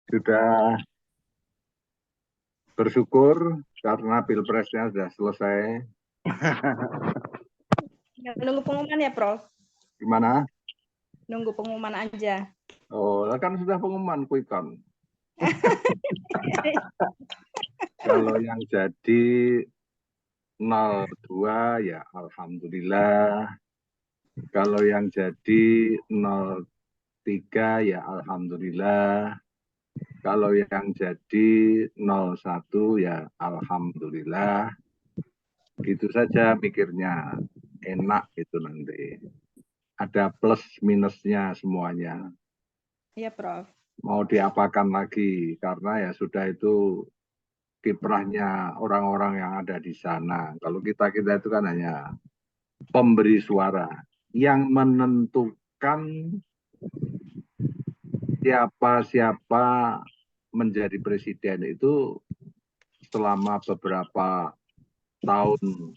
Sudah bersyukur karena pilpresnya sudah selesai. Nunggu pengumuman ya, Prof? Gimana? Nunggu pengumuman aja. Oh, kan sudah pengumuman quick count. Kalau yang jadi 02 ya alhamdulillah. Kalau yang jadi 03 ya alhamdulillah. Kalau yang jadi 01 ya alhamdulillah. Gitu saja mikirnya. Enak itu nanti. Ada plus minusnya semuanya. Iya, Prof. Mau diapakan lagi karena ya sudah itu kiprahnya orang-orang yang ada di sana. Kalau kita itu kan hanya pemberi suara yang menentukan siapa menjadi presiden itu selama beberapa tahun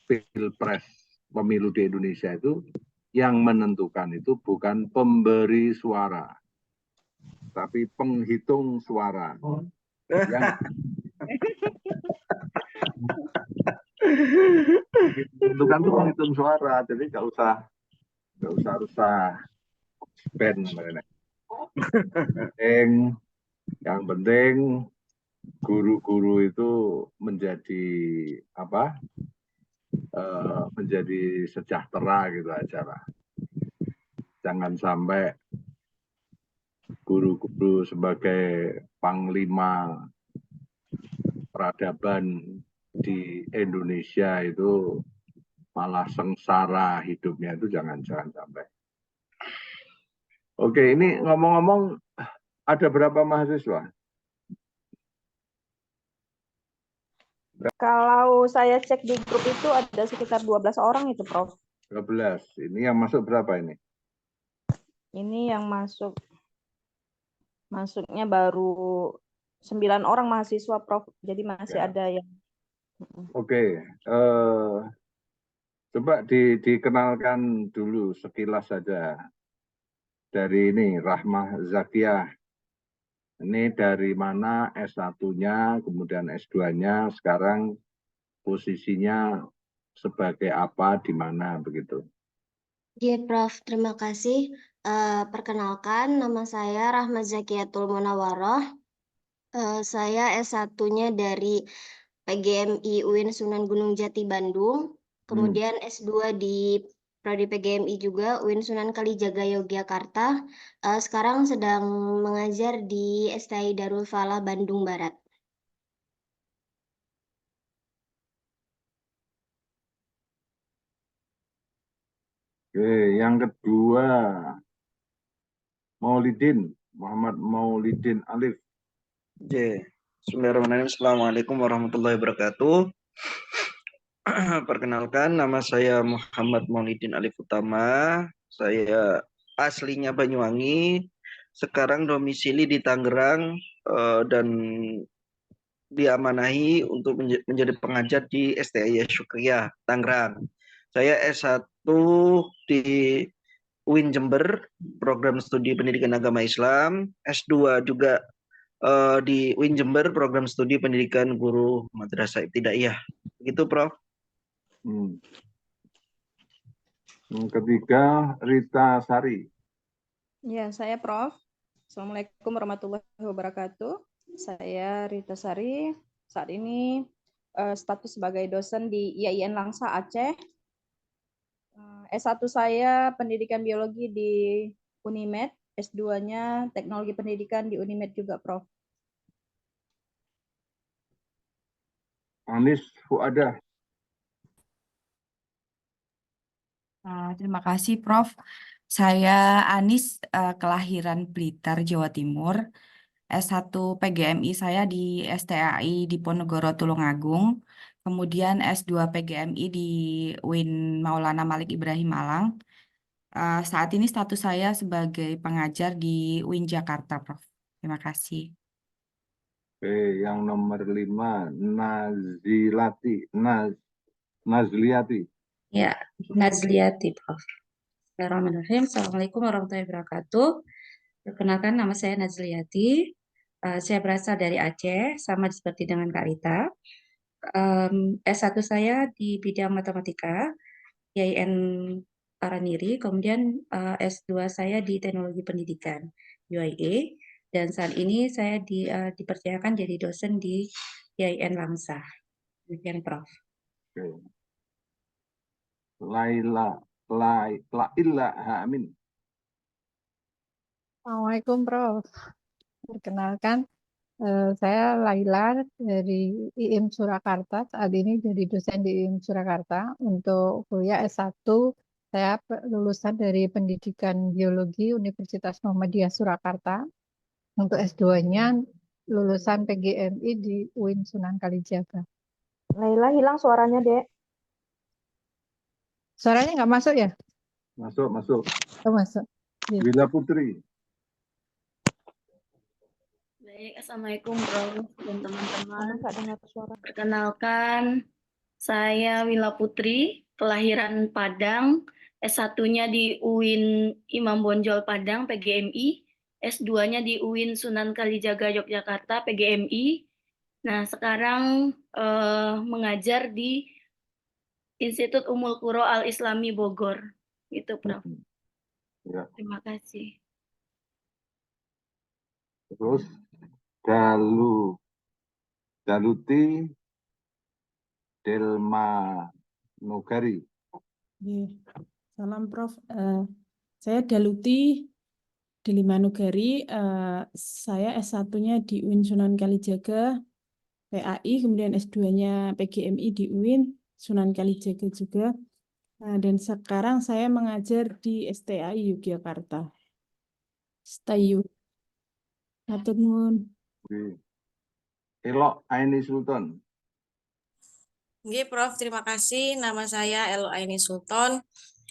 pilpres pemilu di Indonesia itu yang menentukan itu bukan pemberi suara tapi penghitung suara. Yang menentukan itu penghitung suara, jadi nggak usah band namanya. Yang penting guru-guru itu menjadi menjadi sejahtera gitu aja lah. Jangan sampai guru-guru sebagai panglima peradaban di Indonesia itu malah sengsara hidupnya, itu jangan sampai. Oke, ini ngomong-ngomong ada berapa mahasiswa? Kalau saya cek di grup itu ada sekitar 12 orang itu, Prof. 12. Ini yang masuk berapa ini? Ini yang masuknya baru 9 orang mahasiswa, Prof. Jadi masih Ya. ada yang. Oke, coba dikenalkan dulu sekilas saja. Dari ini, Rahmah Zakiyah. Ini dari mana S1-nya, kemudian S2-nya, sekarang posisinya sebagai apa, di mana, begitu. Iya, Prof. Terima kasih. Perkenalkan, nama saya Rahma Zakiatul Munawaroh. Saya S1-nya dari PGMI UIN Sunan Gunung Jati Bandung. Kemudian S2 di Prodi PGMI juga UIN Sunan Kalijaga Yogyakarta. Sekarang sedang mengajar di STI Darul Falah Bandung Barat. Oke, yang kedua, Maulidin, Muhammad Maulidin Alif. Bismillahirrahmanirrahim. Assalamualaikum warahmatullahi wabarakatuh. Perkenalkan, nama saya Muhammad Maulidin Alif Utama. Saya aslinya Banyuwangi, sekarang domisili di Tangerang dan diamanahi untuk menjadi pengajar di STI Syukriyah, Tangerang. Saya S1 di UIN Jember, program studi pendidikan agama Islam. S2 juga di UIN Jember, program studi pendidikan guru madrasah ibtidaiyah. Begitu, Prof. Yang ketiga, Rita Sari. Ya, saya Prof. Assalamualaikum warahmatullahi wabarakatuh. Saya Rita Sari. Saat ini status sebagai dosen di IAIN Langsa Aceh. S1 saya pendidikan biologi di Unimed, S2-nya teknologi pendidikan di Unimed juga, Prof. Anis Fuadah. Terima kasih, Prof. Saya Anis, kelahiran Blitar, Jawa Timur. S1 PGMI saya di STAI Diponegoro Tulungagung. Kemudian S2 PGMI di UIN Maulana Malik Ibrahim Malang. Saat ini status saya sebagai pengajar di UIN Jakarta, Prof. Terima kasih. Oke, yang nomor 5, Nazliati. Ya, Nazliati, Prof. Bismillahirrahmanirrahim. Assalamualaikum warahmatullahi wabarakatuh. Perkenalkan, nama saya Nazliati. Saya berasal dari Aceh, sama seperti dengan Kak Rita. S1 saya di bidang matematika, IAIN Paraniri, kemudian S2 saya di teknologi pendidikan, UIA, dan saat ini saya dipercayakan jadi dosen di IAIN Lamsa. Demikian, Prof. Oke. Laila, Amin. Assalamualaikum, Prof. Perkenalkan, saya Laila dari IIM Surakarta. Saat ini jadi dosen di IIM Surakarta. Untuk kuliah S1, saya lulusan dari Pendidikan Biologi Universitas Muhammadiyah Surakarta. Untuk S2-nya, lulusan PGMI di UIN Sunan Kalijaga. Laila hilang suaranya, Dek. Suaranya nggak masuk ya? Masuk. Oh, masuk. Iya. Wila Putri. Baik, Assalamualaikum Prof dan teman-teman. Nggak dengar suara. Perkenalkan, saya Wila Putri, kelahiran Padang, S1-nya di UIN Imam Bonjol Padang, PGMI, S2-nya di UIN Sunan Kalijaga, Yogyakarta, PGMI. Nah, sekarang mengajar di Institut Ummul Qura Al-Islami Bogor. Itu, Prof. Ya. Terima kasih. Terus Daluti Delma Nogari. Salam Prof. Saya Daluti Delima Nugari. Saya S1-nya di UIN Sunan Kalijaga, PAI, kemudian S2-nya PGMI di UIN Sunan Kalijaga juga. Dan sekarang saya mengajar di STAI Yogyakarta. Stayu. Hatur nuwun. Elok Aini Sultan. Oke, Prof. Terima kasih. Nama saya Elo Aini Sultan.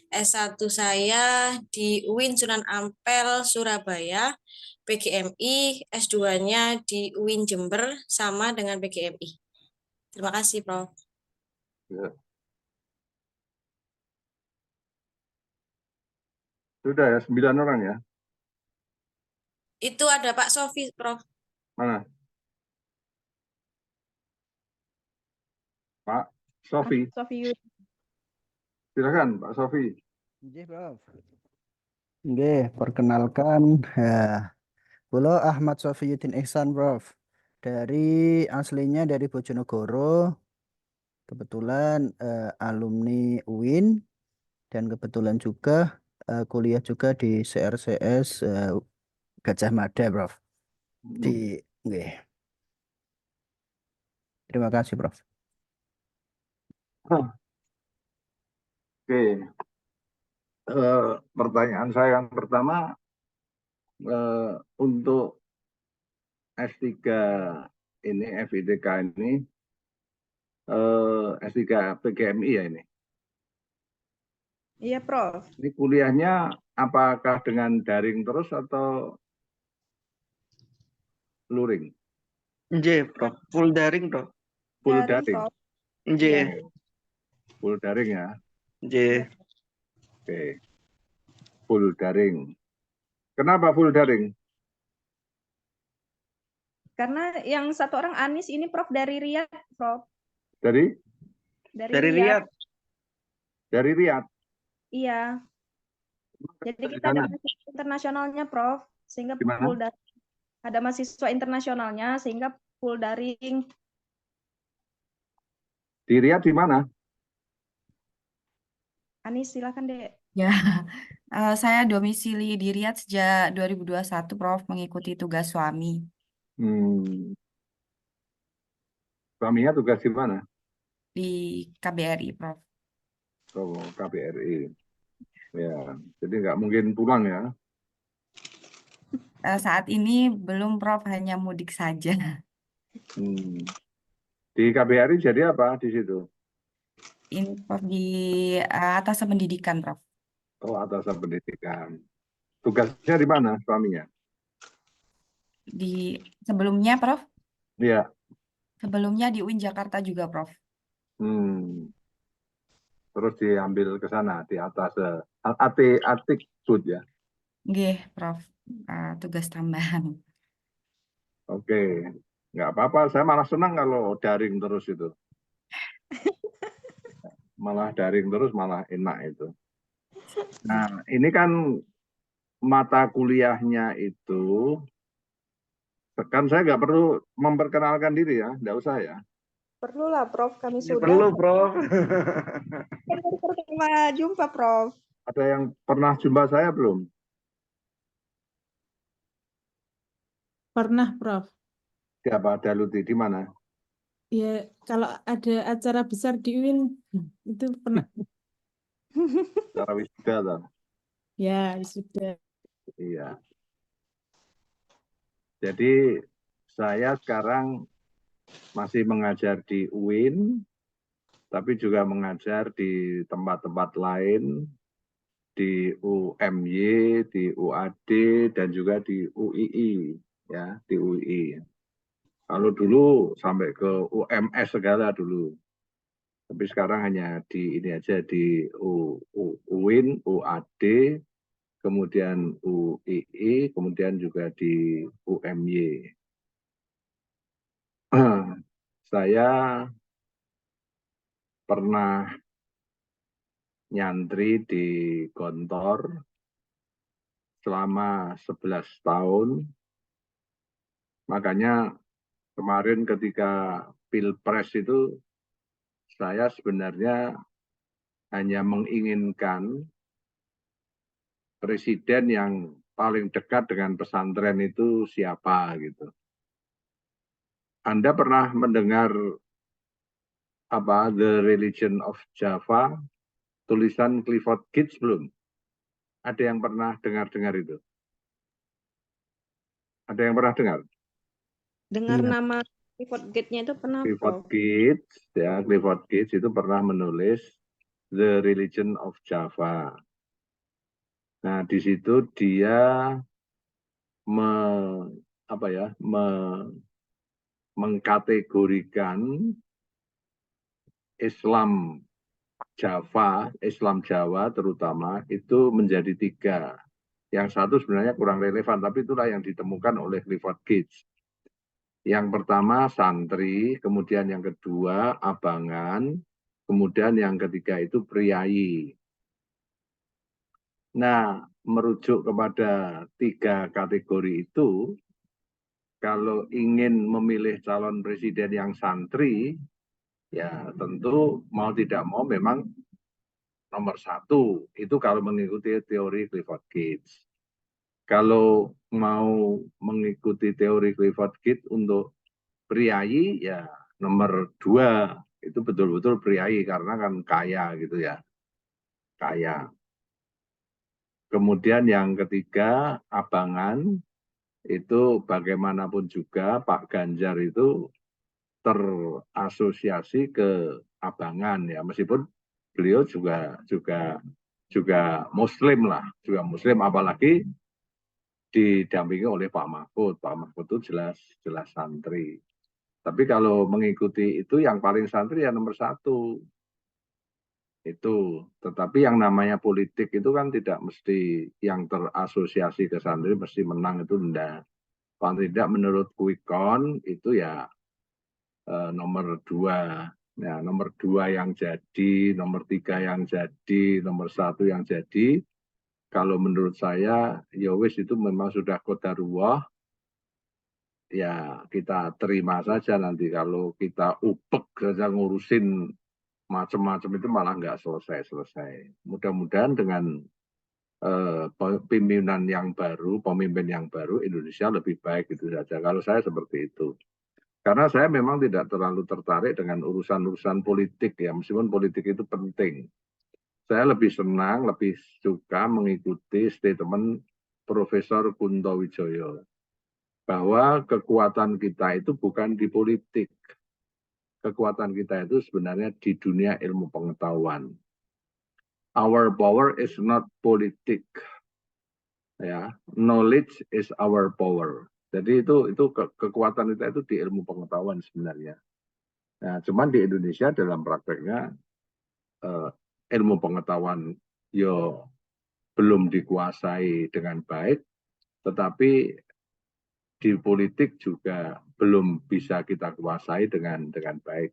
S1 saya di UIN Sunan Ampel, Surabaya, PGMI. S2-nya di UIN Jember, sama dengan PGMI. Terima kasih, Prof. Ya. Sudah ya, 9 orang ya? Itu ada Pak Sofi, Prof. Mana? Pak Sofi. Sofi. Silakan Pak Sofi. Nggih, Prof. Nggih, perkenalkan, kula Ahmad Sofiyuddin Ihsan, Prof. Aslinya dari Bojonegoro. Kebetulan alumni UIN dan kebetulan juga kuliah juga di CRCS Gajah Mada, Prof. Nggih. Terima kasih, Prof. Oke. Pertanyaan saya yang pertama, untuk S3 ini, FIDK ini, S3 PGMI ya ini. Iya, Prof. Ini kuliahnya apakah dengan daring terus atau luring? Nggih, Prof. Full daring, Prof. Full Daring, daring. Prof. Nggih. Full daring ya. Nggih. Oke. Full daring. Kenapa full daring? Karena yang satu orang Anis ini, Prof, dari Riyadh, Prof. Dari Riyadh. Dari Riyadh. Iya. Jadi kita ada mahasiswa internasionalnya, Prof, sehingga full daring. Ada mahasiswa internasionalnya sehingga full daring. Di Riyadh di mana? Anis, silakan, Dek. Ya, saya domisili di Riyadh sejak 2021, Prof, mengikuti tugas suami. Suaminya tugas di mana? Di KBRI, Prof. Oh, KBRI. Ya, jadi nggak mungkin pulang ya. Saat ini belum, Prof, hanya mudik saja. Di KBRI jadi apa di situ? Ini, Prof, di atasan pendidikan, Prof. Oh, atasan pendidikan. Tugasnya di mana suaminya? Sebelumnya, Prof? Iya. Sebelumnya di UIN Jakarta juga, Prof. Terus diambil ke sana di atas Atik Bud ya. Nggih, Prof. Tugas tambahan. Oke, nggak apa-apa. Saya malah senang kalau daring terus itu. Malah daring terus malah enak itu. Nah, ini kan mata kuliahnya itu, kan saya nggak perlu memperkenalkan diri ya, nggak usah ya. Perlulah, Prof. Kami Ya, sudah. perlu, Prof. Kan baru pertama jumpa, Prof. Ada yang pernah jumpa saya belum? Pernah, Prof. Siapa? Daluti di mana? Ya, kalau ada acara besar di UIN, itu pernah. Cara wisuda toh? Ya, sudah. Iya. Jadi saya sekarang masih mengajar di UIN, tapi juga mengajar di tempat-tempat lain, di UMY, di UAD, dan juga di UII, ya, di UI. Kalau dulu sampai ke UMS segala dulu, tapi sekarang hanya di ini aja di UIN, UAD, kemudian UII, kemudian juga di UMY. Saya pernah nyantri di Gontor selama 11 tahun. Makanya kemarin ketika Pilpres itu saya sebenarnya hanya menginginkan presiden yang paling dekat dengan pesantren itu siapa gitu. Anda pernah mendengar apa The Religion of Java tulisan Clifford Geertz belum? Ada yang pernah dengar itu? Ada yang pernah dengar? Dengar Iya. nama Clifford Geertz-nya itu pernah, Clifford Prof. Geertz, ya, Clifford Geertz itu pernah menulis The Religion of Java. Nah, di situ dia mengkategorikan Islam Java, Islam Jawa terutama itu menjadi 3. Yang satu sebenarnya kurang relevan, tapi itulah yang ditemukan oleh Clifford Geertz. Yang pertama santri, kemudian yang kedua abangan, kemudian yang ketiga itu priayi. Nah, merujuk kepada 3 kategori itu, kalau ingin memilih calon presiden yang santri, ya tentu mau tidak mau memang nomor 1. Itu kalau mengikuti teori Clifford Geertz. Kalau mau mengikuti teori Clifford Geertz untuk priayi, ya nomor 2 itu betul-betul priayi karena kan kaya gitu ya, kaya. Kemudian yang ketiga abangan, itu bagaimanapun juga Pak Ganjar itu terasosiasi ke abangan ya, meskipun beliau juga Muslim lah, juga Muslim, apalagi didampingi oleh Pak Mahfud. Pak Mahfud itu jelas santri. Tapi kalau mengikuti itu yang paling santri ya nomor 1. Itu. Tetapi yang namanya politik itu kan tidak mesti yang terasosiasi ke santri mesti menang, itu enggak. Paling tidak menurut quick count itu ya nomor 2. Ya, nomor 2 yang jadi, nomor 3 yang jadi, nomor 1 yang jadi. Kalau menurut saya, ya wis itu memang sudah qadarullah. Ya kita terima saja, nanti kalau kita upek saja ngurusin macam-macam itu malah nggak selesai. Mudah-mudahan dengan pemimpin yang baru Indonesia lebih baik, itu saja. Kalau saya seperti itu. Karena saya memang tidak terlalu tertarik dengan urusan-urusan politik ya, meskipun politik itu penting. Saya lebih senang, lebih suka mengikuti statement Profesor Kunto Wijoyo bahwa kekuatan kita itu bukan di politik. Kekuatan kita itu sebenarnya di dunia ilmu pengetahuan. Our power is not politik. Ya, knowledge is our power. Jadi itu kekuatan kita itu di ilmu pengetahuan sebenarnya. Nah, cuman di Indonesia dalam prakteknya ilmu pengetahuan yo belum dikuasai dengan baik, tetapi di politik juga belum bisa kita kuasai dengan baik.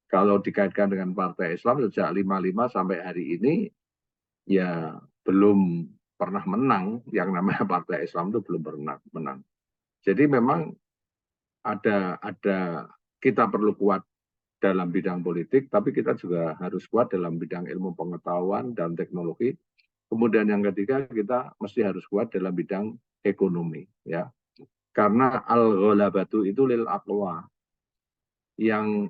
Kalau dikaitkan dengan Partai Islam sejak 55 sampai hari ini, ya belum pernah menang. Yang namanya Partai Islam itu belum pernah menang. Jadi memang ada kita perlu kuat dalam bidang politik, tapi kita juga harus kuat dalam bidang ilmu pengetahuan dan teknologi. Kemudian yang ketiga, kita mesti harus kuat dalam bidang ekonomi, ya. Karena al-ghalabatu itu lil aqwa. Yang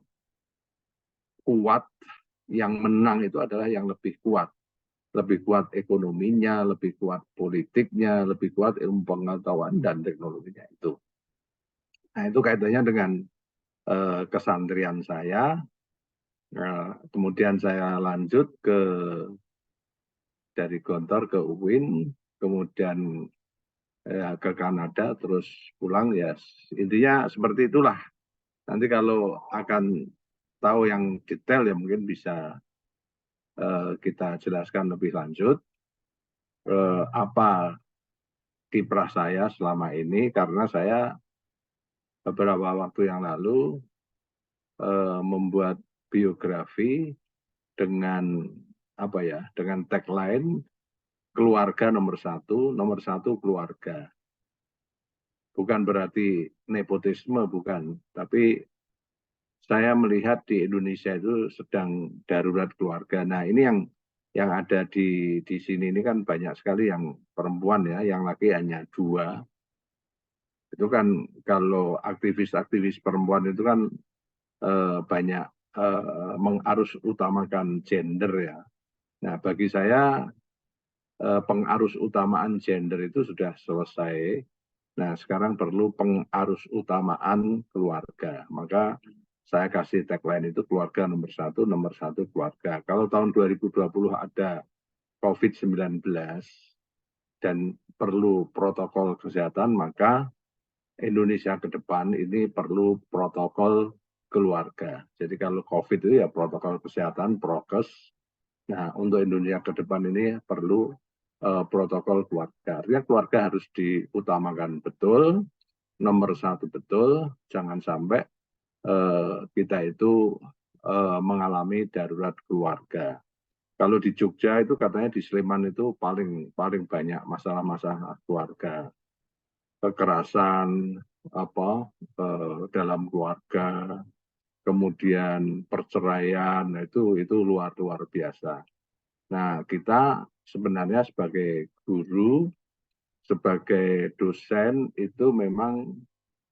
kuat, yang menang itu adalah yang lebih kuat. Lebih kuat ekonominya, lebih kuat politiknya, lebih kuat ilmu pengetahuan dan teknologinya itu. Nah, itu kaitannya dengan kesantrian saya. Kemudian saya lanjut dari Gontor ke UIN, kemudian ke Kanada, terus pulang, ya intinya seperti itulah. Nanti kalau akan tahu yang detail ya mungkin bisa kita jelaskan lebih lanjut apa kiprah saya selama ini, karena saya beberapa waktu yang lalu membuat biografi dengan dengan tagline keluarga nomor satu keluarga. Bukan berarti nepotisme, bukan, tapi saya melihat di Indonesia itu sedang darurat keluarga. Nah, ini yang ada di sini ini kan banyak sekali yang perempuan, ya, yang laki hanya 2. Itu kan kalau aktivis-aktivis perempuan itu kan banyak mengarus utamakan gender, ya. Nah, bagi saya pengarus utamaan gender itu sudah selesai. Nah, sekarang perlu pengarus utamaan keluarga. Maka saya kasih tagline itu keluarga nomor satu keluarga. Kalau tahun 2020 ada COVID-19 dan perlu protokol kesehatan, maka Indonesia ke depan ini perlu protokol keluarga. Jadi kalau COVID itu ya protokol kesehatan, prokes. Nah, untuk Indonesia ke depan ini perlu protokol keluarga. Artinya keluarga harus diutamakan betul, nomor 1 betul, jangan sampai kita itu mengalami darurat keluarga. Kalau di Jogja itu katanya di Sleman itu paling banyak masalah-masalah keluarga, kekerasan dalam keluarga, kemudian perceraian, itu luar biasa. Nah, kita sebenarnya sebagai guru, sebagai dosen itu memang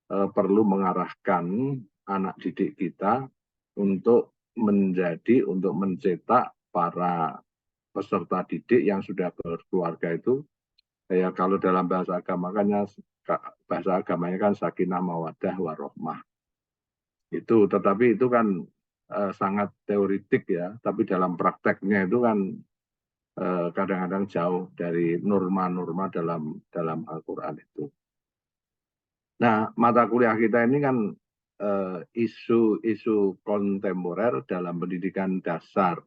perlu mengarahkan anak didik kita untuk mencetak para peserta didik yang sudah berkeluarga itu, ya kalau dalam bahasa agamanya kan sakinah mawaddah warohmah. Tetapi itu kan sangat teoritik, ya, tapi dalam prakteknya itu kan kadang-kadang jauh dari norma-norma dalam Al-Quran itu. Nah, mata kuliah kita ini kan isu-isu kontemporer dalam pendidikan dasar.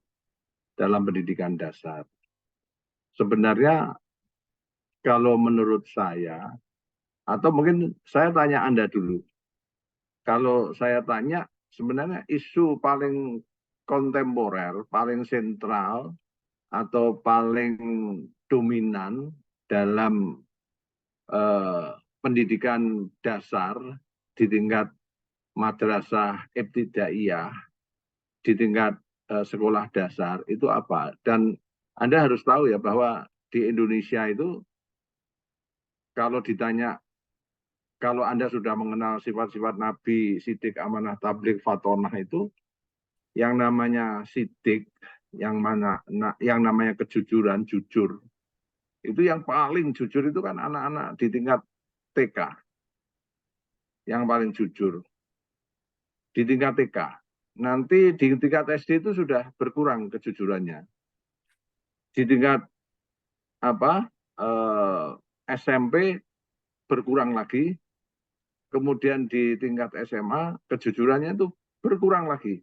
Sebenarnya kalau menurut saya, atau mungkin saya tanya Anda dulu, kalau saya tanya sebenarnya isu paling kontemporer, paling sentral, atau paling dominan dalam pendidikan dasar di tingkat madrasah ibtidaiyah, di tingkat sekolah dasar itu apa? Dan Anda harus tahu ya bahwa di Indonesia itu kalau ditanya, kalau Anda sudah mengenal sifat-sifat Nabi, sidik, amanah, tabligh, fatonah itu, yang namanya sidik, yang namanya kejujuran, jujur, itu yang paling jujur itu kan anak-anak di tingkat TK, yang paling jujur di tingkat TK. Nanti di tingkat SD itu sudah berkurang kejujurannya. Di tingkat SMP berkurang lagi. Kemudian di tingkat SMA kejujurannya itu berkurang lagi.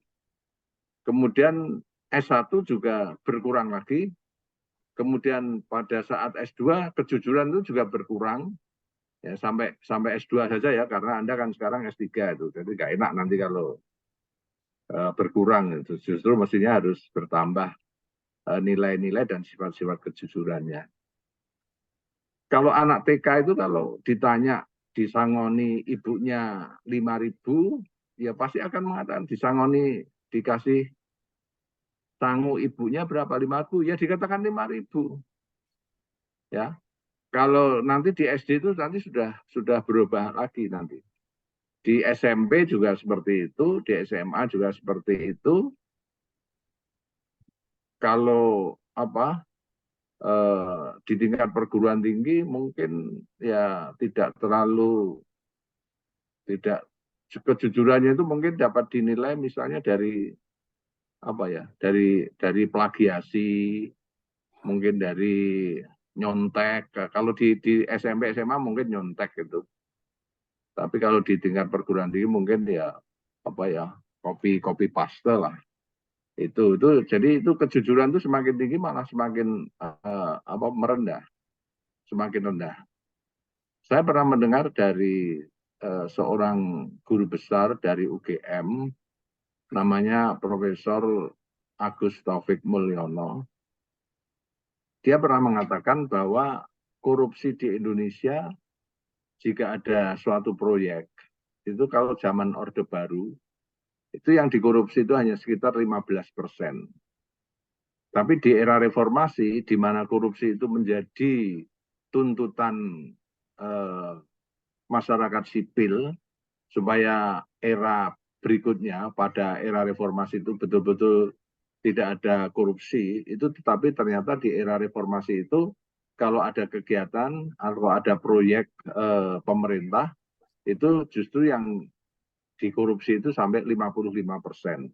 Kemudian S1 juga berkurang lagi. kemudian pada saat S2 kejujuran itu juga berkurang, ya sampai S2 saja ya, karena Anda kan sekarang S3 itu, jadi nggak enak nanti kalau berkurang itu. Justru mestinya harus bertambah nilai-nilai dan sifat-sifat kejujurannya. Kalau anak TK itu kalau ditanya disangoni ibunya 5.000, ya pasti akan mengatakan disangoni dikasih sangu ibunya berapa 5.000, ya dikatakan 5.000. Ya, kalau nanti di SD itu nanti sudah berubah lagi nanti. Di SMP juga seperti itu, di SMA juga seperti itu. Kalau di tingkat perguruan tinggi mungkin ya tidak kejujurannya itu mungkin dapat dinilai misalnya dari dari plagiasi, mungkin dari nyontek. Kalau di SMP SMA mungkin nyontek gitu. Tapi kalau di tingkat perguruan tinggi mungkin ya copy paste lah. Itu jadi itu kejujuran itu semakin tinggi malah semakin merendah, semakin rendah. Saya pernah mendengar dari seorang guru besar dari UGM, namanya Profesor Agus Taufik Mulyono. Dia pernah mengatakan bahwa korupsi di Indonesia, jika ada suatu proyek, itu kalau zaman Orde Baru, itu yang dikorupsi itu hanya sekitar 15%. Tapi di era reformasi, di mana korupsi itu menjadi tuntutan masyarakat sipil, supaya era berikutnya pada era reformasi itu betul-betul tidak ada korupsi, itu tetapi ternyata di era reformasi itu kalau ada kegiatan atau ada proyek pemerintah, itu justru yang dikorupsi itu sampai 55%.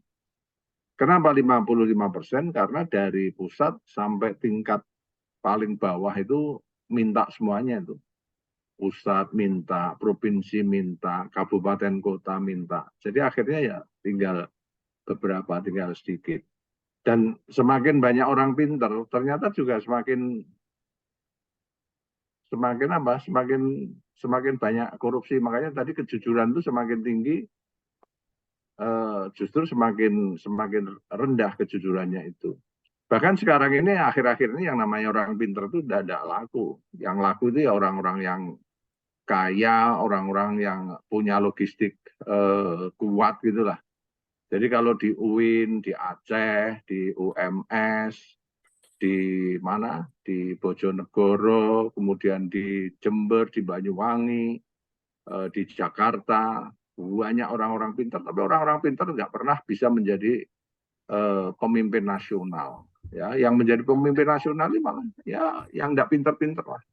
Kenapa 55%? Karena dari pusat sampai tingkat paling bawah itu minta semuanya itu. Pusat minta, provinsi minta, kabupaten kota minta. Jadi akhirnya ya tinggal beberapa, tinggal sedikit. Dan semakin banyak orang pintar, ternyata juga semakin banyak korupsi. Makanya tadi kejujuran itu semakin tinggi, justru semakin rendah kejujurannya itu. Bahkan sekarang ini akhir-akhir ini yang namanya orang pintar itu tidak laku. Yang laku itu ya orang-orang yang kaya, orang-orang yang punya logistik kuat gitulah. Jadi kalau di UIN, di Aceh, di UMS, di mana, di Bojonegoro, kemudian di Jember, di Banyuwangi, di Jakarta, banyak orang-orang pintar, tapi orang-orang pintar nggak pernah bisa menjadi pemimpin nasional. Ya, yang menjadi pemimpin nasional ini malah ya yang nggak pintar-pintar lah.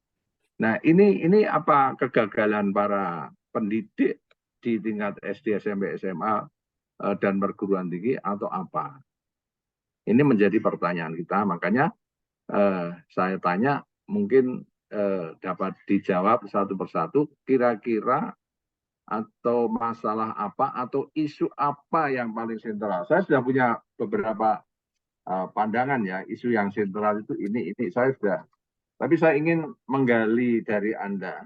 Nah, ini apa kegagalan para pendidik di tingkat SD, SMP, SMA, dan perguruan tinggi atau apa? Ini menjadi pertanyaan kita, makanya saya tanya, mungkin dapat dijawab satu persatu, kira-kira atau masalah apa atau isu apa yang paling sentral. Saya sudah punya beberapa pandangan ya, isu yang sentral itu ini saya sudah. Tapi saya ingin menggali dari Anda.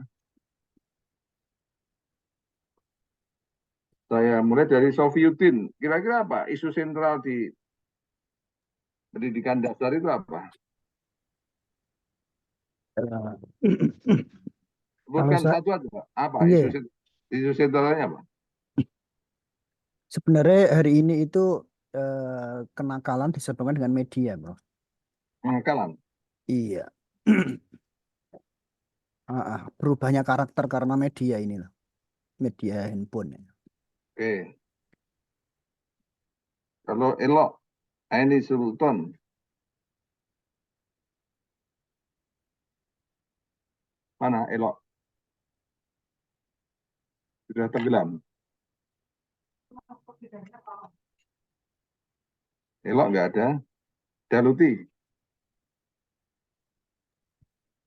Saya mulai dari Sofiyuddin. Kira-kira apa isu sentral di pendidikan dasar itu apa? Sebutkan satu aja, Pak. Apa isu sentralnya apa? Sebenarnya hari ini itu kenakalan disebabkan dengan media, bro. Kenakalan? Iya. Berubahnya karakter karena media ini loh. Media handphone. Oke. Kalau Elok, Aini Sultan. Mana Elok? Sudah tenggelam. Elok nggak ada. Daluti.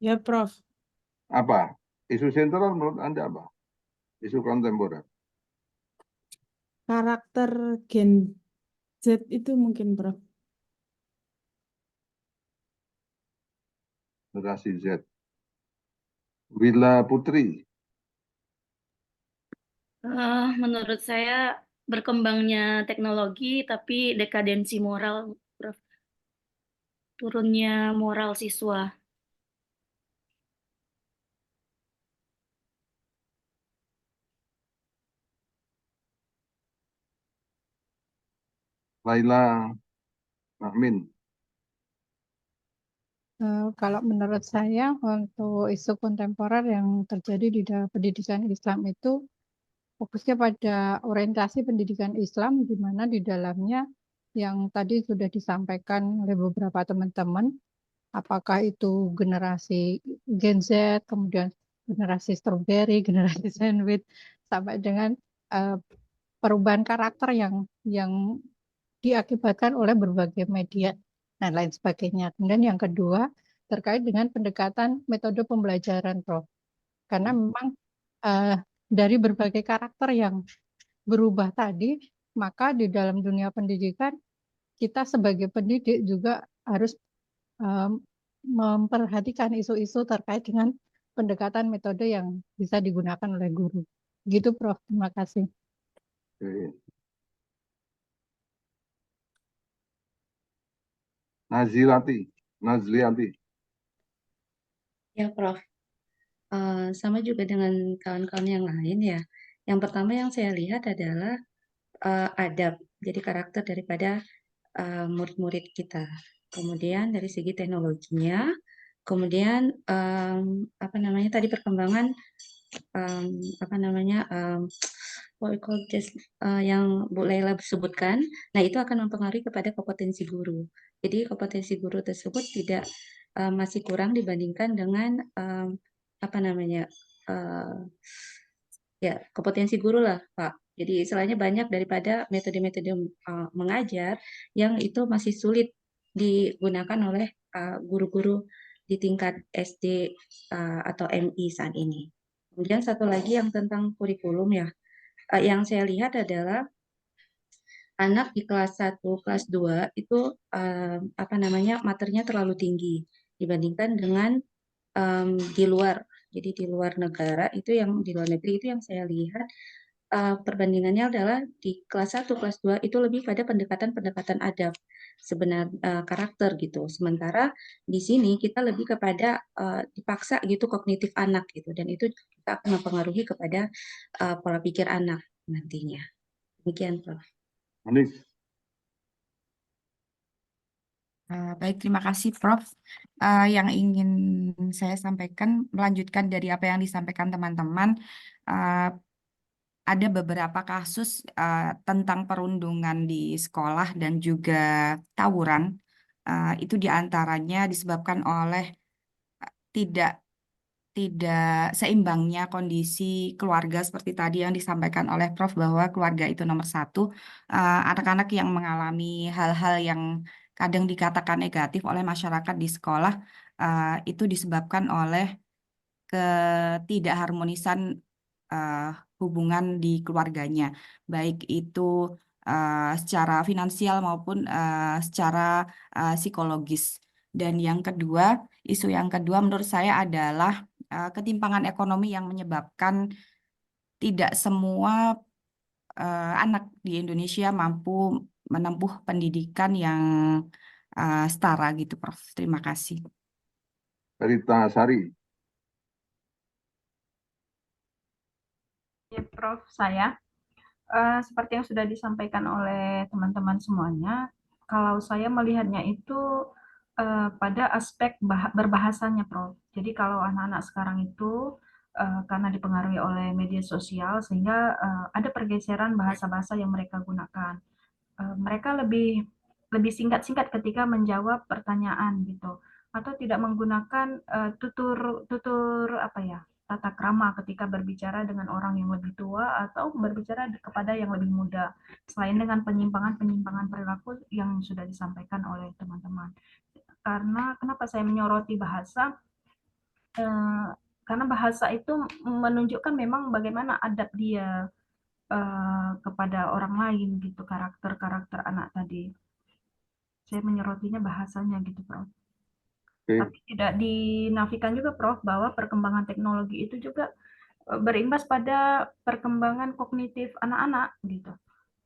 Ya, Prof. Apa? Isu sentral menurut Anda apa? Isu kontemporer. Karakter Gen Z itu mungkin, Prof. generasi Z. Willa Putri. Menurut saya berkembangnya teknologi tapi dekadensi moral, Prof. Turunnya moral siswa. Laila Amin. Kalau menurut saya untuk isu kontemporer yang terjadi di dalam pendidikan Islam itu fokusnya pada orientasi pendidikan Islam, di mana di dalamnya yang tadi sudah disampaikan oleh beberapa teman-teman, apakah itu generasi Gen Z, kemudian generasi strawberry, generasi sandwich, sampai dengan perubahan karakter yang diakibatkan oleh berbagai media dan lain sebagainya. Kemudian yang kedua terkait dengan pendekatan metode pembelajaran, Prof. Karena memang dari berbagai karakter yang berubah tadi, maka di dalam dunia pendidikan kita sebagai pendidik juga harus memperhatikan isu-isu terkait dengan pendekatan metode yang bisa digunakan oleh guru. Gitu, Prof. Terima kasih. Oke. Nazlianti. Ya, Prof. Sama juga dengan kawan-kawan yang lain ya. Yang pertama yang saya lihat adalah adab, jadi karakter daripada murid-murid kita. Kemudian dari segi teknologinya, kemudian apa namanya tadi perkembangan apa namanya what we call this, yang Bu Laila sebutkan. Nah, itu akan mempengaruhi kepada kompetensi guru. Jadi kompetensi guru tersebut tidak masih kurang dibandingkan dengan apa namanya ya kompetensi guru lah, Pak. Jadi istilahnya banyak daripada metode-metode mengajar yang itu masih sulit digunakan oleh guru-guru di tingkat SD atau MI saat ini. Kemudian satu lagi yang tentang kurikulum ya, yang saya lihat adalah anak di kelas 1, kelas 2 itu apa namanya materinya terlalu tinggi dibandingkan dengan di luar. Jadi di luar negara itu yang di luar negeri itu yang saya lihat perbandingannya adalah di kelas 1, kelas 2 itu lebih pada pendekatan-pendekatan adab karakter gitu. Sementara di sini kita lebih kepada dipaksa gitu kognitif anak gitu dan itu kita akan mempengaruhi kepada pola pikir anak nantinya. Demikian, Prof. Anis. Baik, terima kasih, Prof. Yang ingin saya sampaikan, melanjutkan dari apa yang disampaikan teman-teman, ada beberapa kasus tentang perundungan di sekolah dan juga tawuran. Itu diantaranya disebabkan oleh tidak seimbangnya kondisi keluarga seperti tadi yang disampaikan oleh Prof bahwa keluarga itu nomor satu. Anak-anak yang mengalami hal-hal yang kadang dikatakan negatif oleh masyarakat di sekolah itu disebabkan oleh ketidakharmonisan hubungan di keluarganya, baik itu secara finansial maupun secara psikologis. Dan yang kedua, isu yang kedua menurut saya adalah ketimpangan ekonomi yang menyebabkan tidak semua anak di Indonesia mampu menempuh pendidikan yang setara gitu, Prof. Terima kasih. Rita Sari. Ya, Prof, saya seperti yang sudah disampaikan oleh teman-teman semuanya, kalau saya melihatnya itu pada aspek berbahasanya, Prof. Jadi kalau anak-anak sekarang itu karena dipengaruhi oleh media sosial sehingga ada pergeseran bahasa-bahasa yang mereka gunakan. Mereka lebih singkat-singkat ketika menjawab pertanyaan gitu, atau tidak menggunakan tutur apa ya, tata krama ketika berbicara dengan orang yang lebih tua atau berbicara kepada yang lebih muda, selain dengan penyimpangan-penyimpangan perilaku yang sudah disampaikan oleh teman-teman. Karena kenapa saya menyoroti bahasa? Karena bahasa itu menunjukkan memang bagaimana adab dia kepada orang lain gitu, karakter-karakter anak tadi. Saya menyorotinya bahasanya gitu, Prof. Tapi tidak dinafikan juga, Prof, bahwa perkembangan teknologi itu juga berimbas pada perkembangan kognitif anak-anak gitu.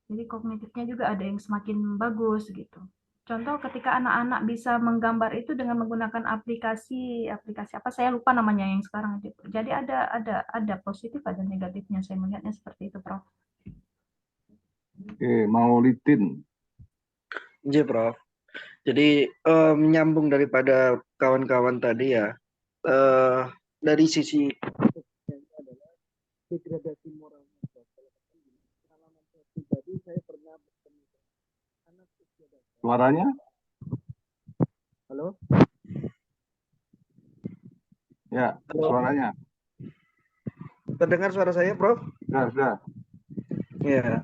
Jadi kognitifnya juga ada yang semakin bagus gitu. Contoh ketika anak-anak bisa menggambar itu dengan menggunakan aplikasi apa saya lupa namanya yang sekarang itu. Jadi ada positif ada negatifnya, saya melihatnya seperti itu, Prof. Oke, Maulidin. Iya, Prof. Jadi menyambung daripada kawan-kawan tadi ya, dari sisi adalah degradasi moral. Pengalaman saya pribadi, saya pernah bertemu anak usia dasar. Suaranya? Halo? Ya, Halo? suaranya. Terdengar suara saya, Prof? Sudah. Ya.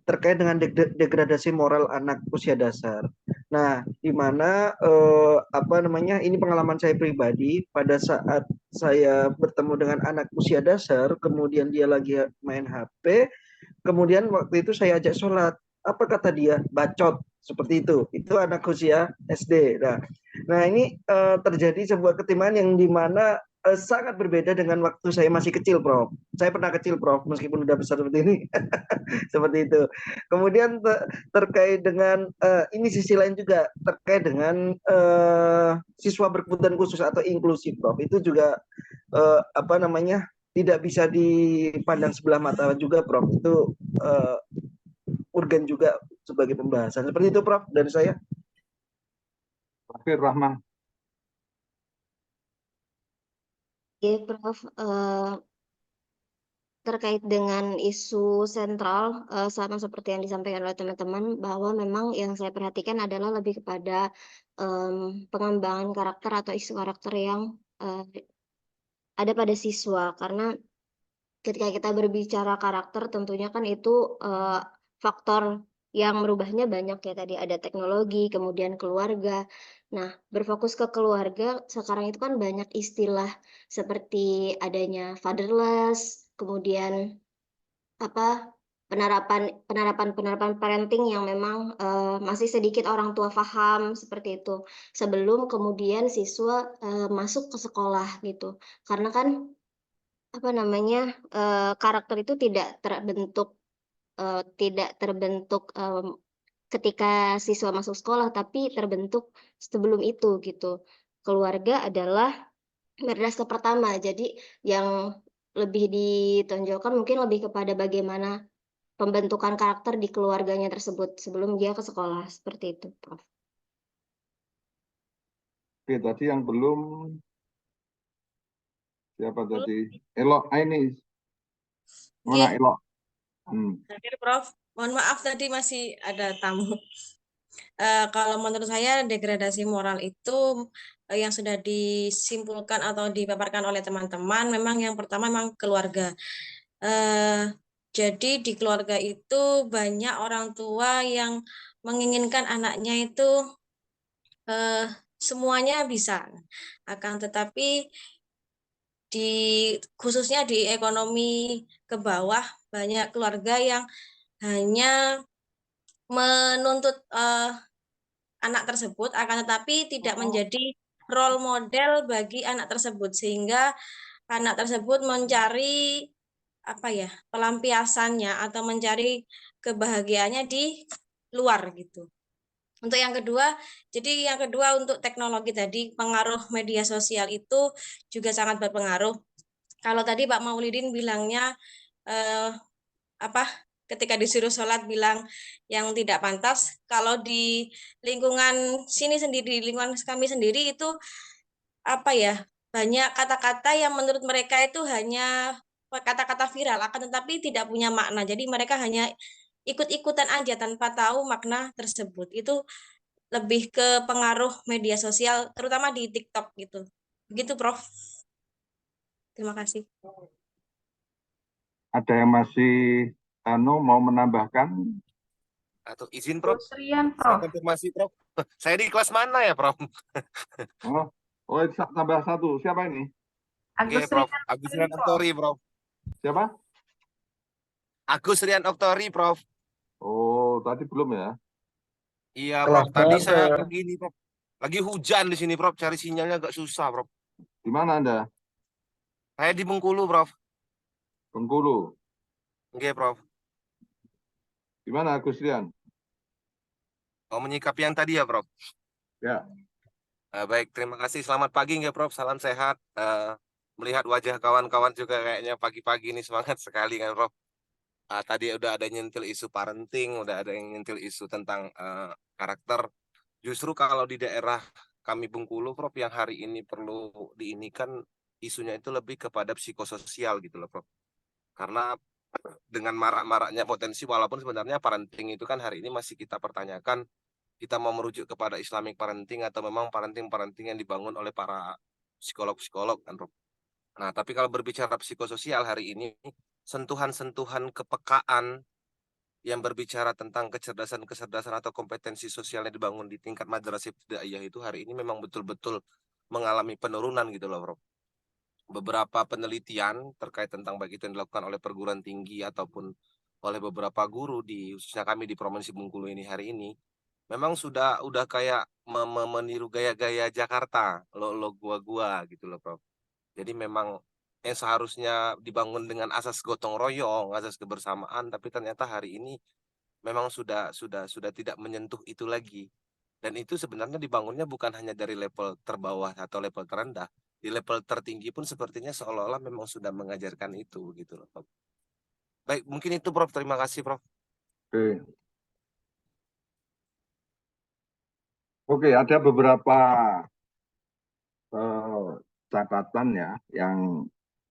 Terkait dengan degradasi moral anak usia dasar. Nah, di mana ini pengalaman saya pribadi pada saat saya bertemu dengan anak usia dasar, kemudian dia lagi main HP, kemudian waktu itu saya ajak sholat. Apa kata dia? Bacot. Seperti itu. Itu anak usia SD. Nah ini terjadi sebuah ketimpangan yang dimana sangat berbeda dengan waktu saya masih kecil, Prof. Saya pernah kecil, Prof, meskipun udah besar seperti ini. Seperti itu. Kemudian terkait dengan ini sisi lain juga terkait dengan siswa berkebutuhan khusus atau inklusif, Prof. Itu juga tidak bisa dipandang sebelah mata juga, Prof. Itu urgen juga sebagai pembahasan. Seperti itu, Prof, dari saya. Terakhir, Rahman. Oke, Prof. Terkait dengan isu sentral, sama seperti yang disampaikan oleh teman-teman, bahwa memang yang saya perhatikan adalah lebih kepada pengembangan karakter atau isu karakter yang ada pada siswa. Karena ketika kita berbicara karakter, tentunya kan itu faktor yang merubahnya banyak ya, tadi ada teknologi, kemudian keluarga. Nah, berfokus ke keluarga, sekarang itu kan banyak istilah seperti adanya fatherless, kemudian penerapan parenting yang memang masih sedikit orang tua paham seperti itu. Sebelum kemudian siswa masuk ke sekolah gitu. Karena kan karakter itu tidak terbentuk ketika siswa masuk sekolah, tapi terbentuk sebelum itu gitu. Keluarga adalah berdasar pertama, jadi yang lebih ditonjolkan mungkin lebih kepada bagaimana pembentukan karakter di keluarganya tersebut sebelum dia ke sekolah, seperti itu, Prof. Oke, tadi yang belum siapa tadi? Elok Ainis. Mana Elok? Hadir, Prof. Mohon maaf tadi masih ada tamu. Kalau menurut saya degradasi moral itu yang sudah disimpulkan atau dipaparkan oleh teman-teman, memang yang pertama memang keluarga. Jadi di keluarga itu banyak orang tua yang menginginkan anaknya itu semuanya bisa, akan tetapi khususnya di ekonomi ke bawah banyak keluarga yang hanya menuntut anak tersebut, akan tetapi tidak menjadi role model bagi anak tersebut, sehingga anak tersebut mencari pelampiasannya atau mencari kebahagiaannya di luar gitu. Untuk yang kedua, untuk teknologi tadi, pengaruh media sosial itu juga sangat berpengaruh. Kalau tadi Pak Maulidin bilangnya ketika disuruh sholat bilang yang tidak pantas, kalau di lingkungan sini sendiri, di lingkungan kami sendiri itu banyak kata-kata yang menurut mereka itu hanya kata-kata viral, akan tetapi tidak punya makna. Jadi mereka hanya ikut-ikutan aja tanpa tahu makna tersebut. Itu lebih ke pengaruh media sosial, terutama di TikTok gitu. Begitu, Prof. Terima kasih. Ada yang masih mau menambahkan? Atau izin, Prof? Rian, Saya Prof. konfirmasi, Prof. Saya di kelas mana ya, Prof? Tambah satu. Siapa ini? Oke, Prof. Agus Rian Oktori, Prof. Siapa? Agus Rian Oktori, Prof. Oh, tadi belum ya? Iya, Prof. Tadi saya begini, Prof. Lagi hujan di sini, Prof. Cari sinyalnya agak susah, Prof. Di mana Anda? Saya di Bengkulu, Prof. Bengkulu. Oke, Prof. Di mana Agus Rian? Mau menyikapi yang tadi ya, Prof? Ya. Baik, terima kasih. Selamat pagi, nggak, Prof? Salam sehat. Melihat wajah kawan-kawan juga kayaknya pagi-pagi ini semangat sekali kan, Prof? Tadi udah ada nyentil isu parenting, udah ada yang nyentil isu tentang karakter. Justru kalau di daerah kami Bengkulu, Prof, yang hari ini perlu diinikan isunya itu lebih kepada psikososial gitu loh, Prof. Karena dengan marak-maraknya potensi, walaupun sebenarnya parenting itu kan hari ini masih kita pertanyakan, kita mau merujuk kepada Islamic parenting atau memang parenting yang dibangun oleh para psikolog-psikolog kan, Prof. Nah, tapi kalau berbicara psikososial hari ini, sentuhan-sentuhan kepekaan yang berbicara tentang kecerdasan atau kompetensi sosial yang dibangun di tingkat madrasah ibtidaiyah itu hari ini memang betul-betul mengalami penurunan gitu loh, Prof. Beberapa penelitian terkait tentang baik itu yang dilakukan oleh perguruan tinggi ataupun oleh beberapa guru di khususnya kami di Provinsi Bengkulu ini hari ini memang udah kayak meniru gaya-gaya Jakarta, lo gua gitu loh, Prof. Jadi memang yang seharusnya dibangun dengan asas gotong royong, asas kebersamaan, tapi ternyata hari ini memang sudah tidak menyentuh itu lagi. Dan itu sebenarnya dibangunnya bukan hanya dari level terbawah atau level terendah, di level tertinggi pun sepertinya seolah-olah memang sudah mengajarkan itu gitu loh, Prof. Baik, mungkin itu, Prof. Terima kasih, Prof. Oke, ada beberapa catatan ya yang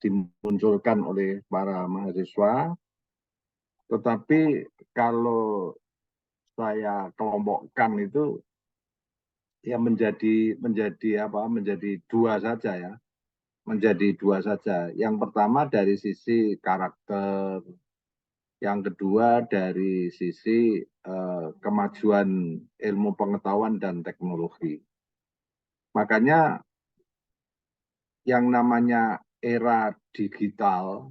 dimunculkan oleh para mahasiswa. Tetapi kalau saya kelompokkan itu ya menjadi dua saja ya. Menjadi dua saja. Yang pertama dari sisi karakter, yang kedua dari sisi kemajuan ilmu pengetahuan dan teknologi. Makanya yang namanya era digital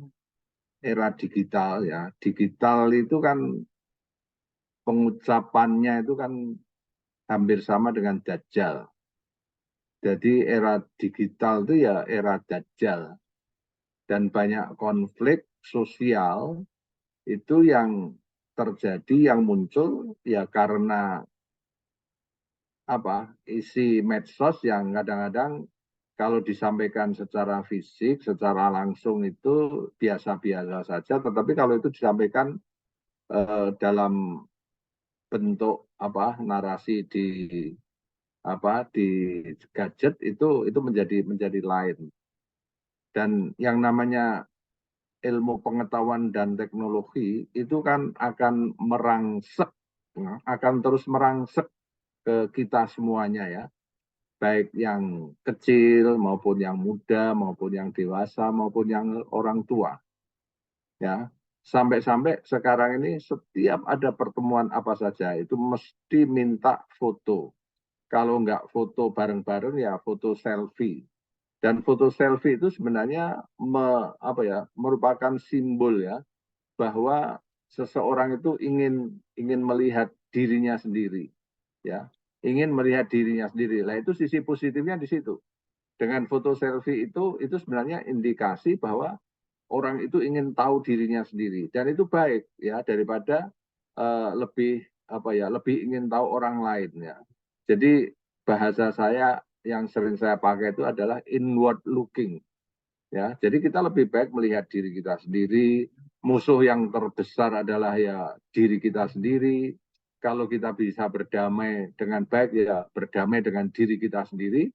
ya, digital itu kan pengucapannya itu kan hampir sama dengan dajjal. Jadi era digital itu ya era dajjal. Dan banyak konflik sosial itu yang terjadi, yang muncul ya karena isi medsos yang kadang-kadang kalau disampaikan secara fisik, secara langsung itu biasa-biasa saja, tetapi kalau itu disampaikan dalam bentuk narasi di gadget itu menjadi lain. Dan yang namanya ilmu pengetahuan dan teknologi itu kan akan merangsek, akan terus merangsek ke kita semuanya ya, baik yang kecil maupun yang muda maupun yang dewasa maupun yang orang tua ya. Sampai-sampai sekarang ini setiap ada pertemuan apa saja itu mesti minta foto. Kalau nggak foto bareng-bareng ya foto selfie. Dan foto selfie itu sebenarnya merupakan simbol ya bahwa seseorang itu ingin melihat dirinya sendiri ya, ingin melihat dirinya sendiri. Nah, itu sisi positifnya di situ. Dengan foto selfie itu sebenarnya indikasi bahwa orang itu ingin tahu dirinya sendiri dan itu baik ya daripada lebih ingin tahu orang lain ya. Jadi bahasa saya yang sering saya pakai itu adalah inward looking ya. Jadi kita lebih baik melihat diri kita sendiri. Musuh yang terbesar adalah ya diri kita sendiri. Kalau kita bisa berdamai dengan baik ya berdamai dengan diri kita sendiri,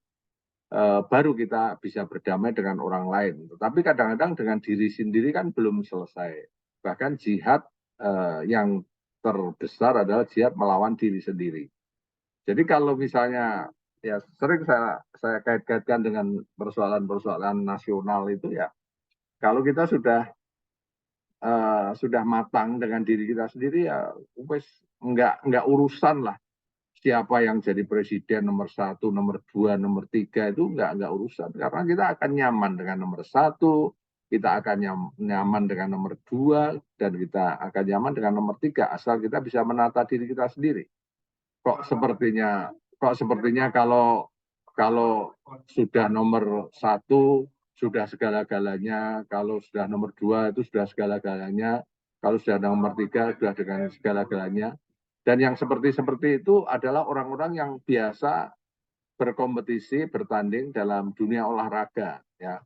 baru kita bisa berdamai dengan orang lain. Tetapi kadang-kadang dengan diri sendiri kan belum selesai. Bahkan jihad yang terbesar adalah jihad melawan diri sendiri. Jadi kalau misalnya ya sering saya kait-kaitkan dengan persoalan-persoalan nasional itu ya, kalau kita sudah matang dengan diri kita sendiri ya, wes nggak urusan lah siapa yang jadi presiden nomor 1, nomor 2, nomor 3 itu nggak urusan karena kita akan nyaman dengan nomor 1, kita akan nyaman dengan nomor 2 dan kita akan nyaman dengan nomor 3 asal kita bisa menata diri kita sendiri. Kok sepertinya kok sepertinya kalau sudah nomor 1 sudah segala-galanya, kalau sudah nomor 2 itu sudah segala-galanya, kalau sudah nomor 3 sudah dengan segala-galanya. Dan yang seperti itu adalah orang-orang yang biasa berkompetisi, bertanding dalam dunia olahraga, ya.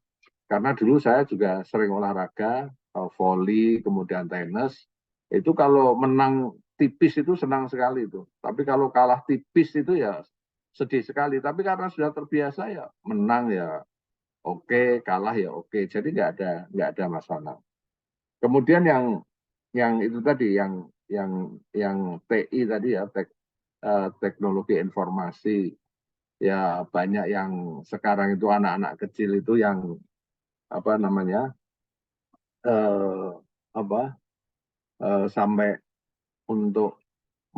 Karena dulu saya juga sering olahraga, voli, kemudian tenis. Itu kalau menang tipis itu senang sekali itu. Tapi kalau kalah tipis itu ya sedih sekali. Tapi karena sudah terbiasa ya menang ya oke, kalah ya oke. Jadi nggak ada masalah. Kemudian yang itu tadi yang TI tadi ya teknologi informasi, ya banyak yang sekarang itu anak-anak kecil itu yang apa namanya sampai untuk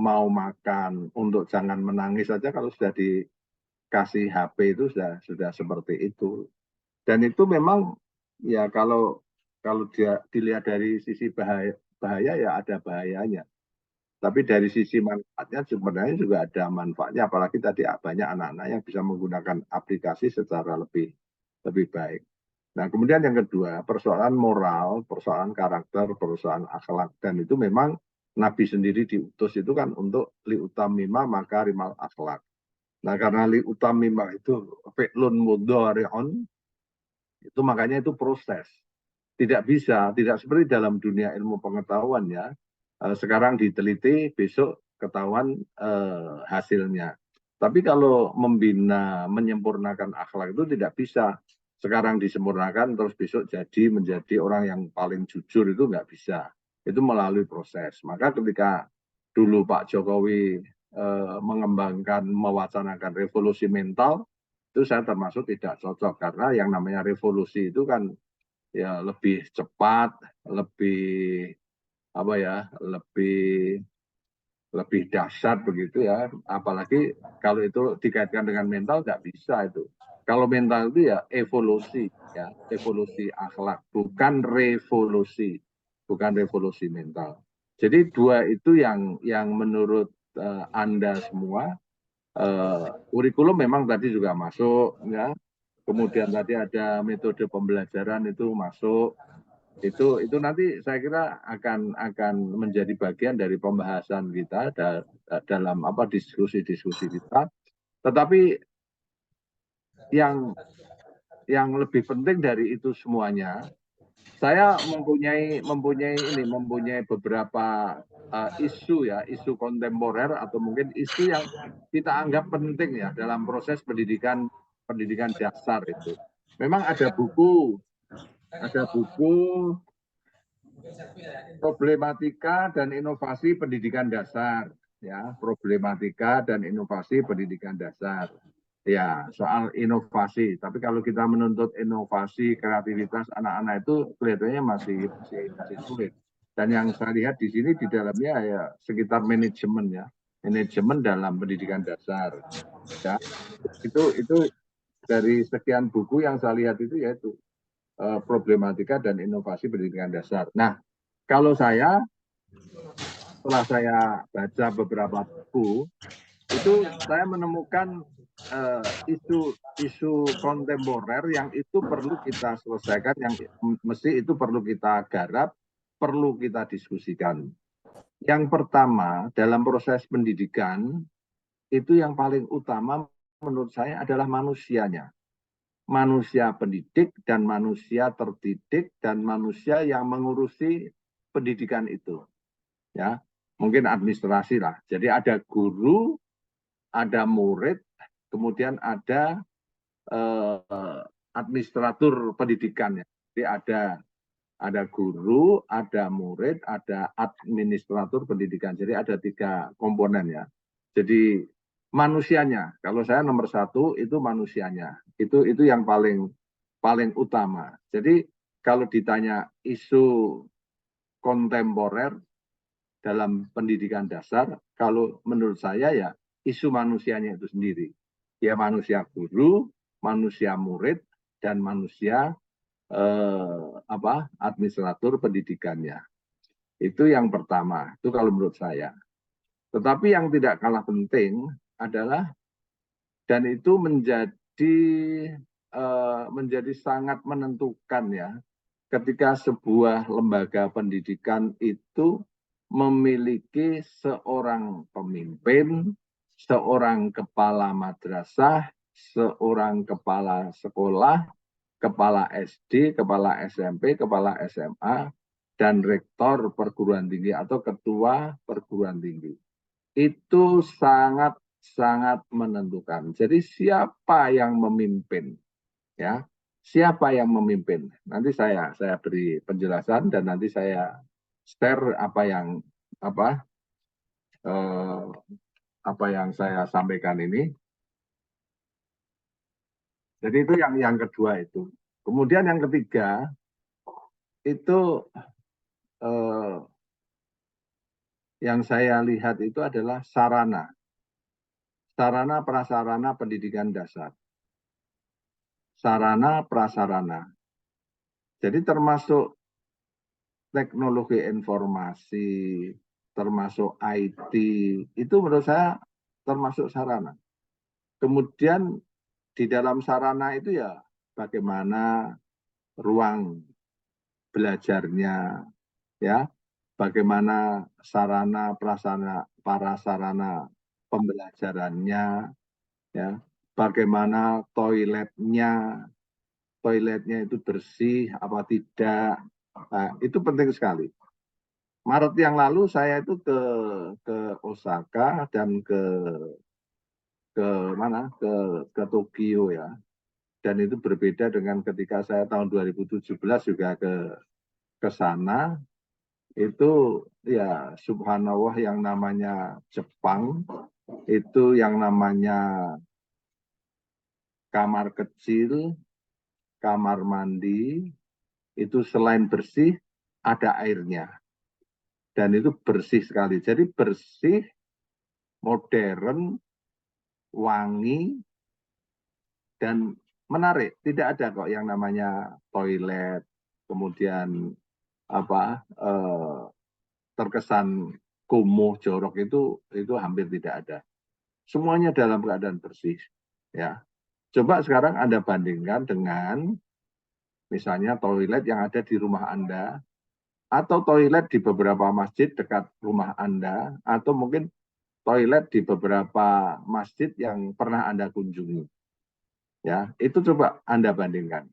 mau makan, untuk jangan menangis saja kalau sudah dikasih HP itu sudah seperti itu. Dan itu memang ya kalau dia dilihat dari sisi bahaya ya ada bahayanya. Tapi dari sisi manfaatnya sebenarnya juga ada manfaatnya, apalagi tadi banyak anak-anak yang bisa menggunakan aplikasi secara lebih baik. Nah, kemudian yang kedua, persoalan moral, persoalan karakter, persoalan akhlak, dan itu memang Nabi sendiri diutus itu kan untuk liutamima makarimal akhlak. Nah, karena liutamima itu fi'lun mudhari'un, itu makanya itu proses. Tidak seperti dalam dunia ilmu pengetahuan ya. Sekarang diteliti, besok ketahuan hasilnya. Tapi kalau membina, menyempurnakan akhlak itu tidak bisa. Sekarang disempurnakan, terus besok menjadi orang yang paling jujur, itu nggak bisa. Itu melalui proses. Maka ketika dulu Pak Jokowi mengembangkan, mewacanakan revolusi mental, itu saya termasuk tidak cocok. Karena yang namanya revolusi itu kan ya lebih cepat, lebih lebih dahsyat begitu ya. Apalagi kalau itu dikaitkan dengan mental nggak bisa itu. Kalau mental itu ya evolusi akhlak, bukan revolusi mental. Jadi dua itu yang menurut Anda semua, kurikulum memang tadi juga masuk ya. Kemudian tadi ada metode pembelajaran itu masuk. Itu nanti saya kira akan menjadi bagian dari pembahasan kita dalam diskusi kita. Tetapi yang lebih penting dari itu semuanya, saya mempunyai beberapa isu kontemporer atau mungkin isu yang kita anggap penting ya dalam proses pendidikan dasar itu. Memang ada buku problematika dan inovasi pendidikan dasar, ya, problematika dan inovasi pendidikan dasar. Ya, soal inovasi. Tapi kalau kita menuntut inovasi, kreativitas anak-anak itu kelihatannya masih sulit. Dan yang saya lihat di sini di dalamnya ya sekitar manajemen ya, manajemen dalam pendidikan dasar. Ya, itu dari sekian buku yang saya lihat itu yaitu problematika dan inovasi pendidikan dasar. Nah, kalau setelah saya baca beberapa buku, itu saya menemukan isu kontemporer yang itu perlu kita selesaikan, yang mesti itu perlu kita garap, perlu kita diskusikan. Yang pertama, dalam proses pendidikan, itu yang paling utama menurut saya adalah manusianya. Manusia pendidik dan manusia terdidik dan manusia yang mengurusi pendidikan itu. Ya, mungkin administrasi lah. Jadi ada guru, ada murid, kemudian ada administratur pendidikan. Jadi ada guru, ada murid, ada administratur pendidikan. Jadi ada 3 komponen ya. Jadi manusianya, kalau saya nomor 1 itu manusianya. Itu yang paling utama. Jadi kalau ditanya isu kontemporer dalam pendidikan dasar, kalau menurut saya ya isu manusianya itu sendiri. Ya manusia guru, manusia murid, dan manusia administratur pendidikannya. Itu yang pertama. Itu kalau menurut saya. Tetapi yang tidak kalah penting adalah Dan itu menjadi sangat menentukan ya, ketika sebuah lembaga pendidikan itu memiliki seorang pemimpin, seorang kepala madrasah, seorang kepala sekolah, kepala SD, kepala SMP, kepala SMA, dan rektor perguruan tinggi atau ketua perguruan tinggi. Itu sangat menentukan. Jadi siapa yang memimpin, ya? Siapa yang memimpin? Nanti saya beri penjelasan dan nanti saya share apa yang saya sampaikan ini. Jadi itu yang kedua itu. Kemudian yang ketiga itu yang saya lihat itu adalah sarana prasarana pendidikan dasar. Sarana prasarana. Jadi termasuk teknologi informasi, termasuk IT, itu menurut saya termasuk sarana. Kemudian di dalam sarana itu ya bagaimana ruang belajarnya, ya, bagaimana sarana prasarana pembelajarannya, ya, bagaimana toiletnya itu bersih apa tidak. Nah, itu penting sekali. Maret yang lalu saya itu ke Osaka dan ke Tokyo ya. Dan itu berbeda dengan ketika saya tahun 2017 juga ke sana. Itu ya subhanallah, yang namanya Jepang itu yang namanya kamar kecil, kamar mandi itu selain bersih ada airnya. Dan itu bersih sekali. Jadi bersih, modern, wangi, dan menarik. Tidak ada kok yang namanya toilet, kemudian terkesan kumuh, jorok, itu hampir tidak ada. Semuanya dalam keadaan bersih. Ya. Coba sekarang Anda bandingkan dengan misalnya toilet yang ada di rumah Anda, atau toilet di beberapa masjid dekat rumah Anda, atau mungkin toilet di beberapa masjid yang pernah Anda kunjungi. Ya, itu coba Anda bandingkan.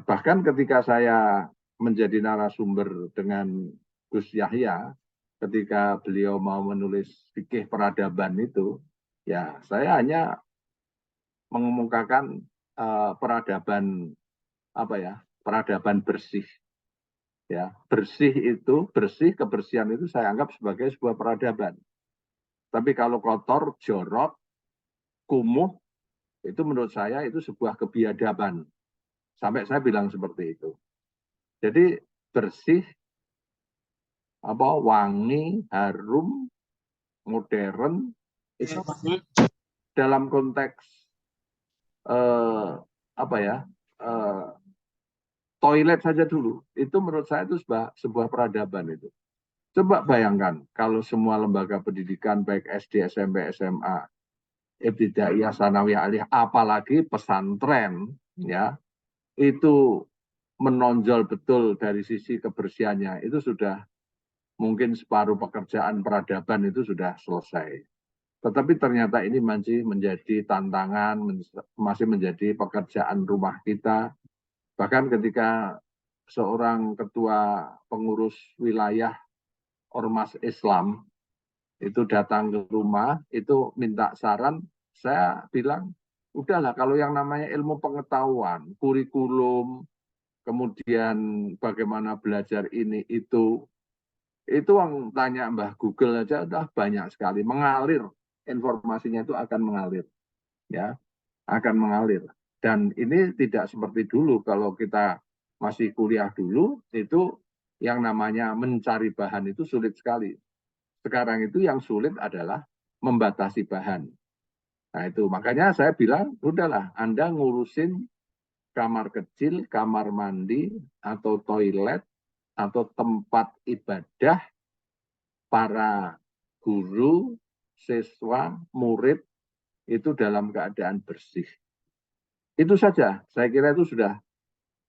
Bahkan ketika saya menjadi narasumber dengan Gus Yahya, ketika beliau mau menulis fikih peradaban itu, ya saya hanya mengemukakan peradaban bersih. Ya, kebersihan itu saya anggap sebagai sebuah peradaban. Tapi kalau kotor, jorok, kumuh, itu menurut saya itu sebuah kebiadaban. Sampai saya bilang seperti itu. Jadi bersih, wangi, harum, modern, itu dalam konteks toilet saja dulu, itu menurut saya itu sebuah peradaban itu. Coba bayangkan kalau semua lembaga pendidikan baik SD, SMP, SMA, Ibtidaiyah, Sanawiyah, Aliyah, apalagi pesantren, ya, itu menonjol betul dari sisi kebersihannya, itu sudah mungkin separuh pekerjaan peradaban itu sudah selesai. Tetapi ternyata ini masih menjadi tantangan, masih menjadi pekerjaan rumah kita. Bahkan ketika seorang ketua pengurus wilayah Ormas Islam itu datang ke rumah, itu minta saran, saya bilang, udahlah kalau yang namanya ilmu pengetahuan, kurikulum, kemudian bagaimana belajar ini, itu yang tanya Mbah Google aja udah banyak sekali, mengalir, informasinya itu akan mengalir. Ya, akan mengalir. Dan ini tidak seperti dulu, kalau kita masih kuliah dulu, itu yang namanya mencari bahan itu sulit sekali. Sekarang itu yang sulit adalah membatasi bahan. Nah itu, makanya saya bilang, udahlah, Anda ngurusin kamar kecil, kamar mandi, atau toilet, atau tempat ibadah para guru, siswa, murid, itu dalam keadaan bersih. Itu saja, saya kira itu sudah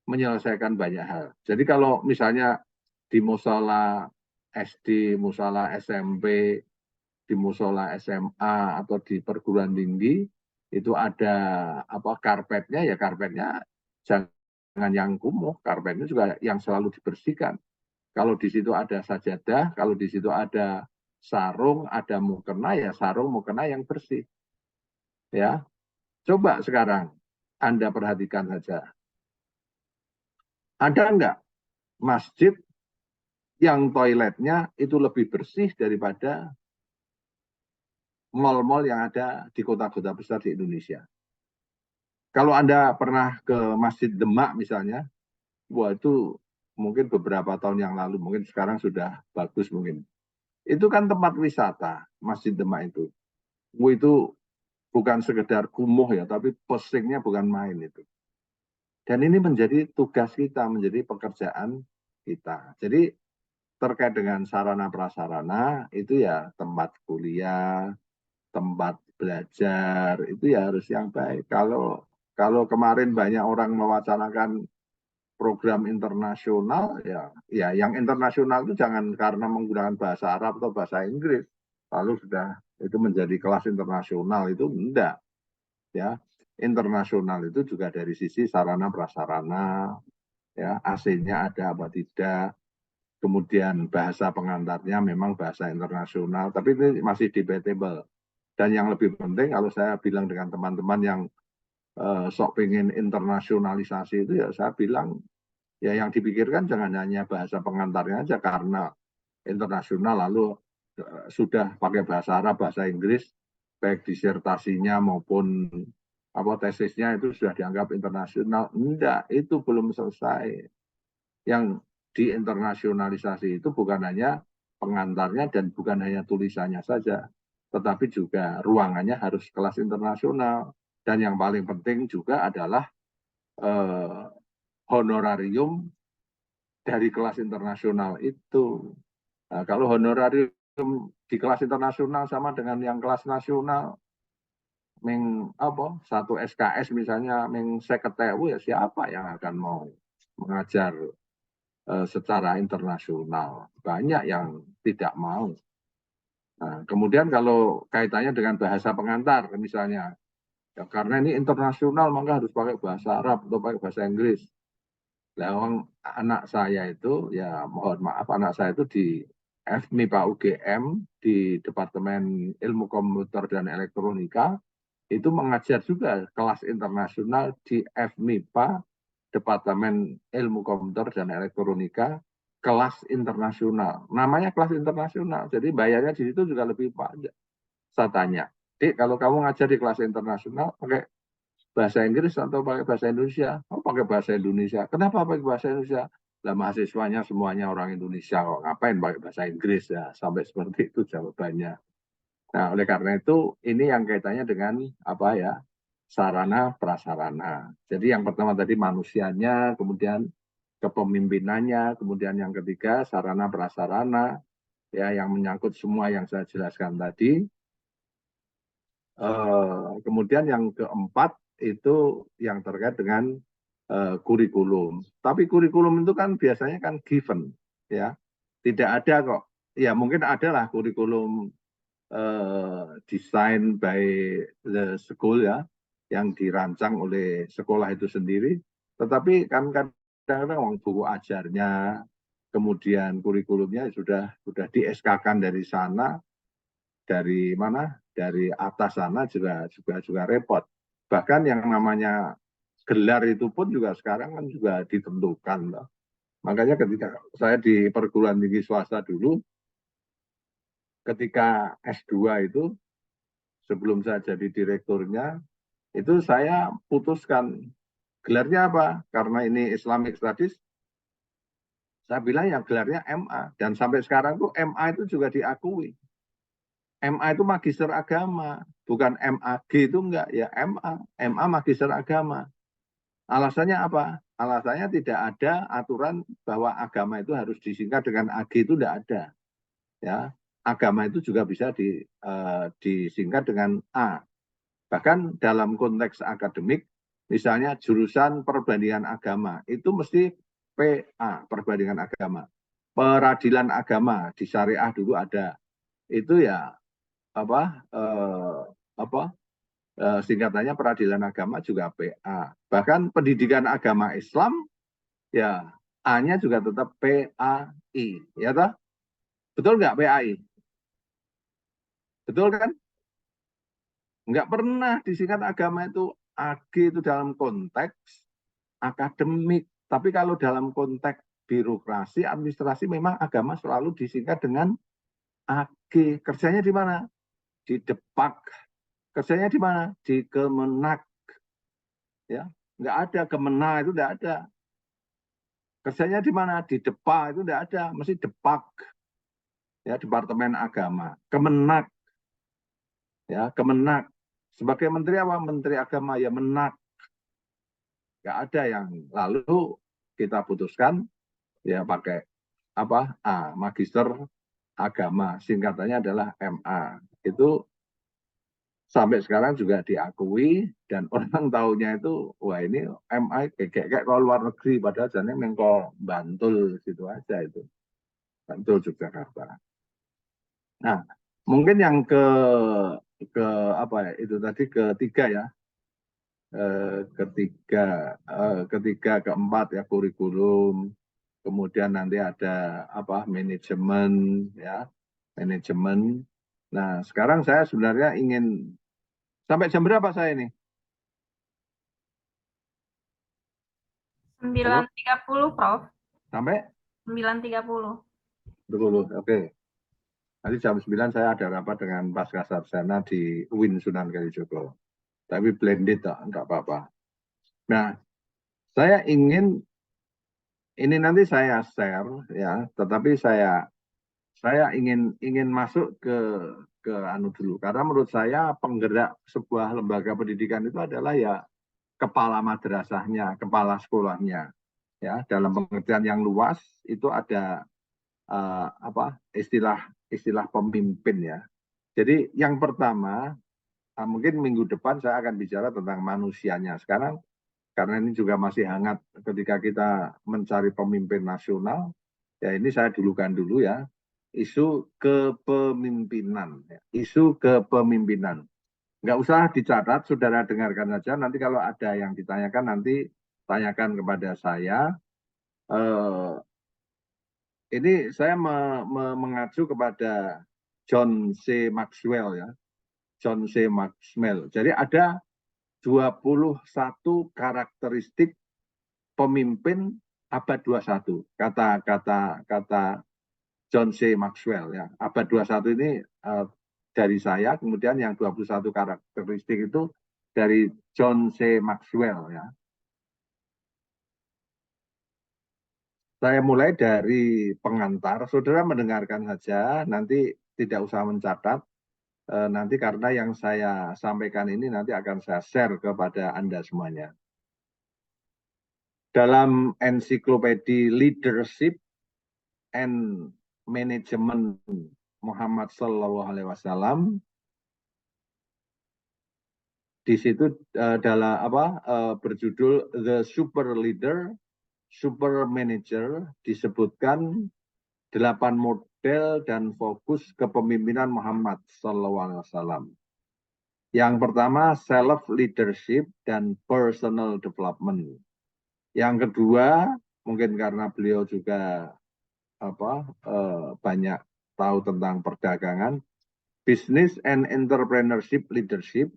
menyelesaikan banyak hal. Jadi kalau misalnya di musola SD, musola SMP, di musola SMA atau di perguruan tinggi itu ada karpetnya, ya karpetnya jangan yang kumuh, karpetnya juga yang selalu dibersihkan. Kalau di situ ada sajadah, kalau di situ ada sarung, ada mukena, ya sarung mukena yang bersih. Ya, coba sekarang Anda perhatikan saja. Ada enggak masjid yang toiletnya itu lebih bersih daripada mal-mal yang ada di kota-kota besar di Indonesia? Kalau Anda pernah ke Masjid Demak misalnya, wah itu mungkin beberapa tahun yang lalu, mungkin sekarang sudah bagus mungkin. Itu kan tempat wisata, Masjid Demak itu. Wah itu bukan sekedar kumuh ya, tapi pesingnya bukan main itu. Dan ini menjadi tugas kita, menjadi pekerjaan kita. Jadi terkait dengan sarana prasarana itu ya tempat kuliah, tempat belajar itu ya harus yang baik. Kalau kemarin banyak orang mewacanakan program internasional, ya yang internasional itu jangan karena menggunakan bahasa Arab atau bahasa Inggris lalu sudah itu menjadi kelas internasional, itu enggak. Ya, internasional itu juga dari sisi sarana prasarana, ya AC-nya ada apa tidak, kemudian bahasa pengantarnya memang bahasa internasional, tapi ini masih debatable. Dan yang lebih penting kalau saya bilang dengan teman-teman yang sok pengen internasionalisasi itu, ya saya bilang ya yang dipikirkan jangan hanya bahasa pengantarnya aja, karena internasional lalu sudah pakai bahasa Arab, bahasa Inggris, baik disertasinya maupun tesisnya itu sudah dianggap internasional. Enggak, itu belum selesai. Yang diinternasionalisasi itu bukan hanya pengantarnya dan bukan hanya tulisannya saja, tetapi juga ruangannya harus kelas internasional. Dan yang paling penting juga adalah honorarium dari kelas internasional itu. Nah, kalau honorarium di kelas internasional sama dengan yang kelas nasional, satu SKS misalnya seketewu, ya siapa yang akan mau mengajar secara internasional? Banyak yang tidak mau. Nah, kemudian kalau kaitannya dengan bahasa pengantar misalnya, ya karena ini internasional maka harus pakai bahasa Arab atau pakai bahasa Inggris. Nah, anak saya itu, ya mohon maaf, anak saya itu di FMIPA UGM di Departemen Ilmu Komputer dan Elektronika itu mengajar juga kelas internasional di FMIPA Departemen Ilmu Komputer dan Elektronika kelas internasional. Namanya kelas internasional, jadi bayarnya di situ juga lebih banyak. Saya tanya, Dik, kalau kamu ngajar di kelas internasional pakai bahasa Inggris atau pakai bahasa Indonesia? Oh, pakai bahasa Indonesia. Kenapa pakai bahasa Indonesia? Lah mahasiswanya semuanya orang Indonesia kok, ngapain pakai bahasa Inggris ya? Sampai seperti itu jawabannya. Nah, oleh karena itu ini yang kaitannya dengan sarana prasarana. Jadi yang pertama tadi manusianya, kemudian kepemimpinannya, kemudian yang ketiga sarana prasarana, ya yang menyangkut semua yang saya jelaskan tadi. Kemudian yang keempat itu yang terkait dengan kurikulum. Tapi kurikulum itu kan biasanya kan given, ya. Tidak ada kok. Ya mungkin ada lah kurikulum design by the school, ya, yang dirancang oleh sekolah itu sendiri. Tetapi kan kadang-kadang buku ajarnya, kemudian kurikulumnya sudah di SK-kan dari sana, dari mana? Dari atas sana juga repot. Bahkan yang namanya gelar itu pun juga sekarang kan juga ditentukan. Makanya ketika saya di perguruan tinggi swasta dulu, ketika S2 itu, sebelum saya jadi direkturnya, itu saya putuskan gelarnya apa? Karena ini Islamic Studies, saya bilang yang gelarnya MA. Dan sampai sekarang tuh MA itu juga diakui. MA itu magister agama, bukan MAG itu enggak, ya MA. MA magister agama. Alasannya apa? Alasannya tidak ada aturan bahwa agama itu harus disingkat dengan AG, itu tidak ada. Ya, agama itu juga bisa disingkat dengan A. Bahkan dalam konteks akademik, misalnya jurusan perbandingan agama, itu mesti PA, perbandingan agama. Peradilan agama di syariah dulu ada. Itu ya singkatannya peradilan agama juga PA. Bahkan pendidikan agama Islam ya A-nya juga tetap PAI, ya toh? Betul nggak PAI? Betul kan? Nggak pernah disingkat agama itu AG itu dalam konteks akademik. Tapi kalau dalam konteks birokrasi, administrasi memang agama selalu disingkat dengan AG. Kerjanya di mana? Di Depak. Kerjanya di mana? Di Kemenak. Ya, nggak ada Kemenang itu nggak ada. Kerjanya di mana? Di Depa itu nggak ada, mesti Depak. Ya, Departemen Agama. Kemenak. Ya, Kemenak. Sebagai menteri apa? Menteri Agama ya Menak. Nggak ada yang lalu kita putuskan ya pakai apa? Magister Agama. Singkatannya adalah MA. Itu sampai sekarang juga diakui dan orang taunya itu wah ini MA kayak kalau luar negeri padahal jadinya mengko Bantul situ aja itu. Bantul Yogyakarta. Nah, mungkin yang ke apa ya itu tadi ketiga ya. Ketiga keempat ya kurikulum, kemudian nanti ada apa manajemen ya, manajemen. Nah, sekarang saya sebenarnya ingin sampai jam berapa saya ini? 9.30, Prof. Sampai 9.30. 20. Oke. Nanti jam 9 saya ada rapat dengan Pasca Sarjana di UIN Sunan Kalijogo. Tapi blended tak, enggak apa-apa. Nah, saya ingin ini nanti saya share ya, tetapi saya ingin masuk ke anu dulu karena menurut saya penggerak sebuah lembaga pendidikan itu adalah ya kepala madrasahnya, kepala sekolahnya. Ya, dalam pengertian yang luas itu ada istilah pemimpin ya. Jadi yang pertama mungkin minggu depan saya akan bicara tentang manusianya. Sekarang karena ini juga masih hangat ketika kita mencari pemimpin nasional, ya ini saya dulukan dulu ya, isu kepemimpinan. Isu kepemimpinan. Nggak usah dicatat, saudara dengarkan saja. Nanti kalau ada yang ditanyakan, nanti tanyakan kepada saya. Ini saya mengacu kepada John C. Maxwell ya. John C. Maxwell. Jadi ada 21 karakteristik pemimpin abad 21. Kata John C. Maxwell ya. Abad 21 ini dari saya, kemudian yang 21 karakteristik itu dari John C. Maxwell ya. Saya mulai dari pengantar, saudara mendengarkan saja, nanti tidak usah mencatat, nanti karena yang saya sampaikan ini nanti akan saya share kepada Anda semuanya. Dalam ensiklopedia Leadership and Management Muhammad SAW, di situ berjudul The Super Leader, Super Manager, disebutkan 8 model dan fokus kepemimpinan Muhammad SAW. Yang pertama, self-leadership dan personal development. Yang kedua, mungkin karena beliau juga banyak tahu tentang perdagangan, business and entrepreneurship leadership.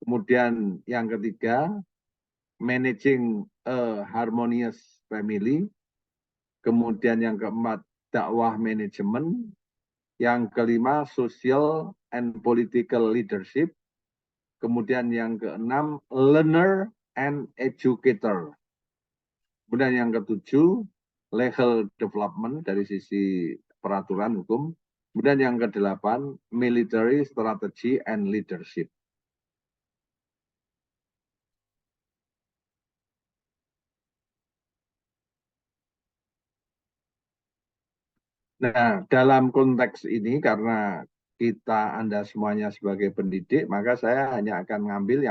Kemudian yang ketiga, managing a harmonious family. Kemudian yang keempat, dakwah manajemen. Yang kelima, social and political leadership. Kemudian yang keenam, learner and educator. Kemudian yang ketujuh, legal development dari sisi peraturan hukum. Kemudian yang kedelapan, military strategy and leadership. Nah, dalam konteks ini karena kita Anda semuanya sebagai pendidik, maka saya hanya akan ngambil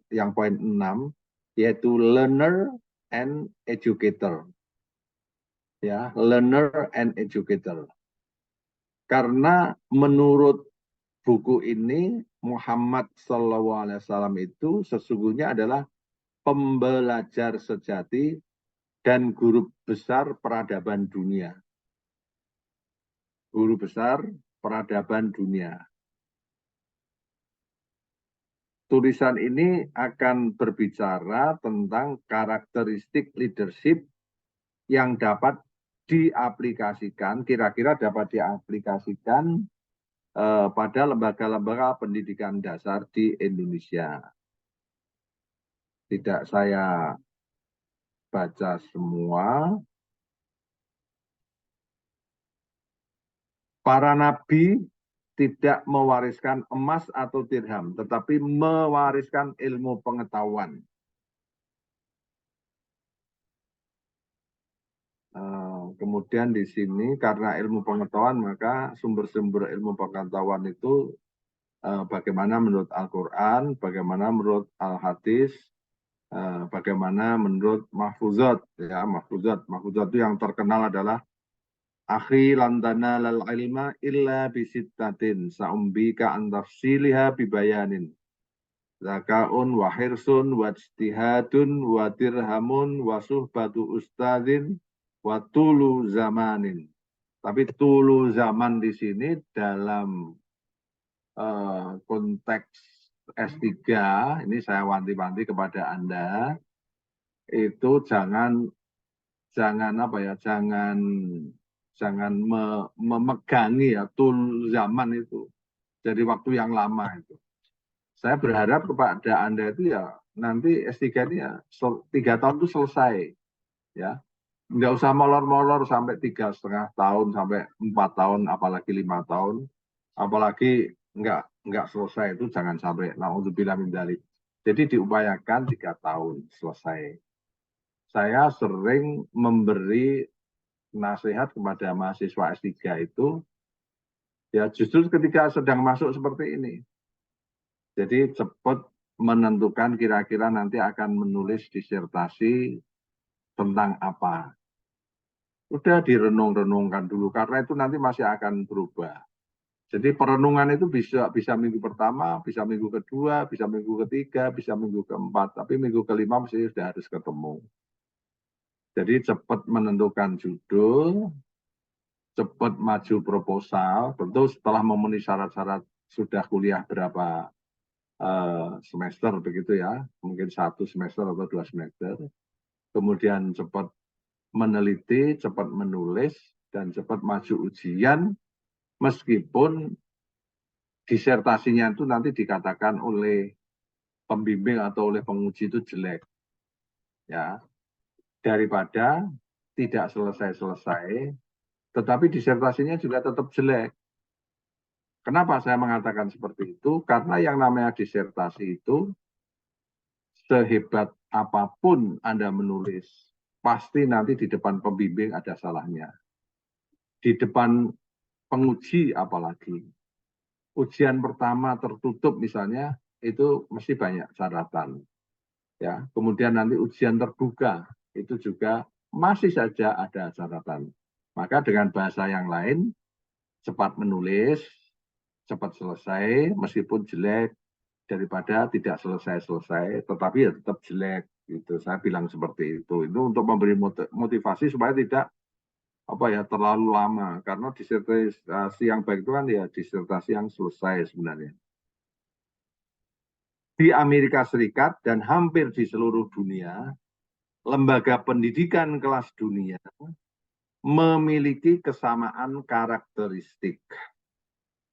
yang poin 6, yaitu learner and educator. Ya, learner and educator. Karena menurut buku ini Muhammad SAW itu sesungguhnya adalah pembelajar sejati dan guru besar peradaban dunia. Guru besar peradaban dunia. Tulisan ini akan berbicara tentang karakteristik leadership yang dapat diaplikasikan, kira-kira dapat diaplikasikan pada lembaga-lembaga pendidikan dasar di Indonesia. Tidak saya baca semua. Para nabi tidak mewariskan emas atau dirham, tetapi mewariskan ilmu pengetahuan. Kemudian di sini karena ilmu pengetahuan, maka sumber-sumber ilmu pengetahuan itu bagaimana menurut Al-Quran, bagaimana menurut Al-Hadis, bagaimana menurut mahfuzat. Ya, mahfuzat itu yang terkenal adalah akhi lantana lal ilma illa bisittatin sa'umbika antafsiliha bibayanin zakaun wa hirsun wa ijtihadun wa dirhamun wa suhbatu ustadin wa tulu zamanin. Tapi tulu zaman di sini dalam konteks S3, ini saya wanti-wanti kepada Anda, itu jangan memegangi ya tul zaman itu, jadi waktu yang lama itu. Saya berharap kepada Anda itu ya nanti S3 ini ya 3 tahun itu selesai, ya nggak usah molor-molor sampai 3,5 tahun sampai 4 tahun, apalagi 5 tahun, apalagi nggak selesai itu jangan sampai naudzubillah min dzalik. Jadi diupayakan 3 tahun selesai. Saya sering memberi nasihat kepada mahasiswa S3 itu, ya justru ketika sedang masuk seperti ini. Jadi cepat menentukan kira-kira nanti akan menulis disertasi tentang apa. Udah direnung-renungkan dulu, karena itu nanti masih akan berubah. Jadi perenungan itu bisa minggu pertama, bisa minggu kedua, bisa minggu ketiga, bisa minggu keempat. Tapi minggu kelima mesti sudah harus ketemu. Jadi cepat menentukan judul, cepat maju proposal, tentu setelah memenuhi syarat-syarat sudah kuliah berapa semester begitu ya, mungkin 1 semester atau 2 semester. Kemudian cepat meneliti, cepat menulis, dan cepat maju ujian, meskipun disertasinya itu nanti dikatakan oleh pembimbing atau oleh penguji itu jelek. Ya, daripada tidak selesai-selesai, tetapi disertasinya juga tetap jelek. Kenapa saya mengatakan seperti itu? Karena yang namanya disertasi itu, sehebat apapun Anda menulis, pasti nanti di depan pembimbing ada salahnya. Di depan penguji apalagi. Ujian pertama tertutup misalnya, itu mesti banyak catatan. Ya, kemudian nanti ujian terbuka, itu juga masih saja ada catatan. Maka dengan bahasa yang lain, cepat menulis, cepat selesai, meskipun jelek, daripada tidak selesai-selesai, tetapi ya tetap jelek. Gitu. Saya bilang seperti itu. Itu untuk memberi motivasi supaya tidak terlalu lama. Karena disertasi yang baik itu kan ya disertasi yang selesai sebenarnya. Di Amerika Serikat dan hampir di seluruh dunia, lembaga pendidikan kelas dunia memiliki kesamaan karakteristik.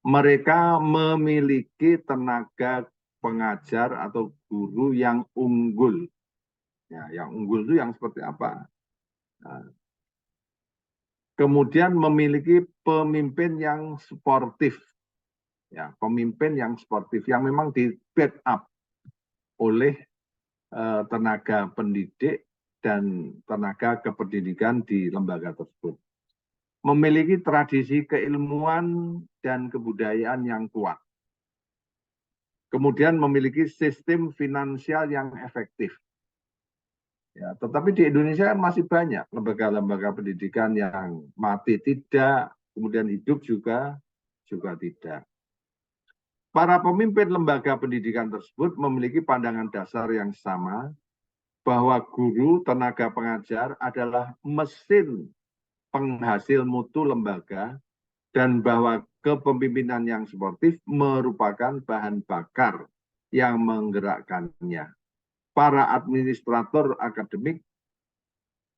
Mereka memiliki tenaga pengajar atau guru yang unggul. Ya, yang unggul itu yang seperti apa? Nah, kemudian memiliki pemimpin yang sportif. Ya, pemimpin yang sportif yang memang di backup oleh tenaga pendidik dan tenaga kependidikan di lembaga tersebut. memiliki tradisi keilmuan dan kebudayaan yang kuat. Kemudian memiliki sistem finansial yang efektif. Ya, tetapi di Indonesia kan masih banyak lembaga-lembaga pendidikan yang mati tidak, kemudian hidup juga tidak. Para pemimpin lembaga pendidikan tersebut memiliki pandangan dasar yang sama bahwa guru, tenaga pengajar adalah mesin penghasil mutu lembaga dan bahwa kepemimpinan yang sportif merupakan bahan bakar yang menggerakkannya. Para administrator akademik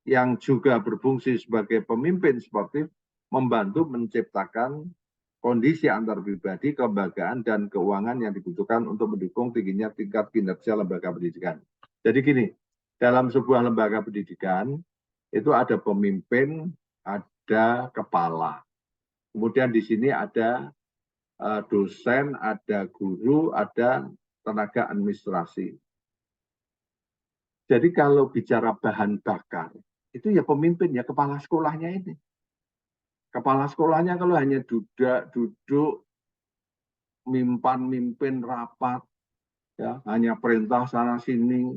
yang juga berfungsi sebagai pemimpin sportif membantu menciptakan kondisi antar pribadi, kelembagaan, dan keuangan yang dibutuhkan untuk mendukung tingginya tingkat kinerja lembaga pendidikan. Jadi gini, dalam sebuah lembaga pendidikan itu ada pemimpin, ada kepala. Kemudian di sini ada dosen, ada guru, ada tenaga administrasi. Jadi kalau bicara bahan bakar, itu ya pemimpin, ya kepala sekolahnya ini. Kepala sekolahnya kalau hanya duduk, mimpin rapat, ya hanya perintah sana sini,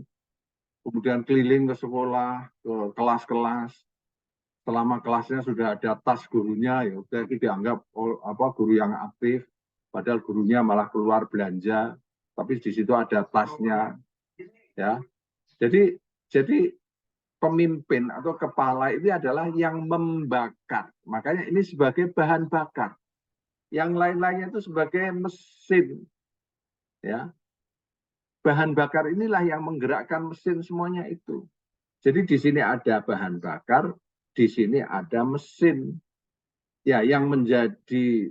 kemudian keliling ke sekolah, ke kelas-kelas. Selama kelasnya sudah ada tas gurunya, ya udah dianggap guru yang aktif, padahal gurunya malah keluar belanja, tapi di situ ada tasnya, ya. Jadi pemimpin atau kepala ini adalah yang membakar. Makanya ini sebagai bahan bakar. Yang lain-lainnya itu sebagai mesin. Ya. Bahan bakar inilah yang menggerakkan mesin semuanya itu. Jadi di sini ada bahan bakar, di sini ada mesin. Ya, yang menjadi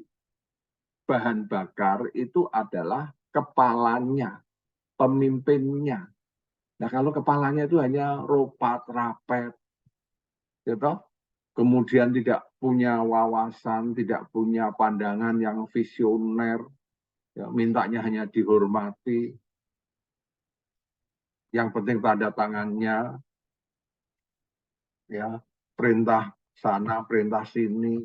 bahan bakar itu adalah kepalanya, pemimpinnya. Nah, kalau kepalanya itu hanya ropat, rapet, gitu, kemudian tidak punya wawasan, tidak punya pandangan yang visioner, ya, mintanya hanya dihormati, yang penting tanda tangannya, ya, perintah sana, perintah sini,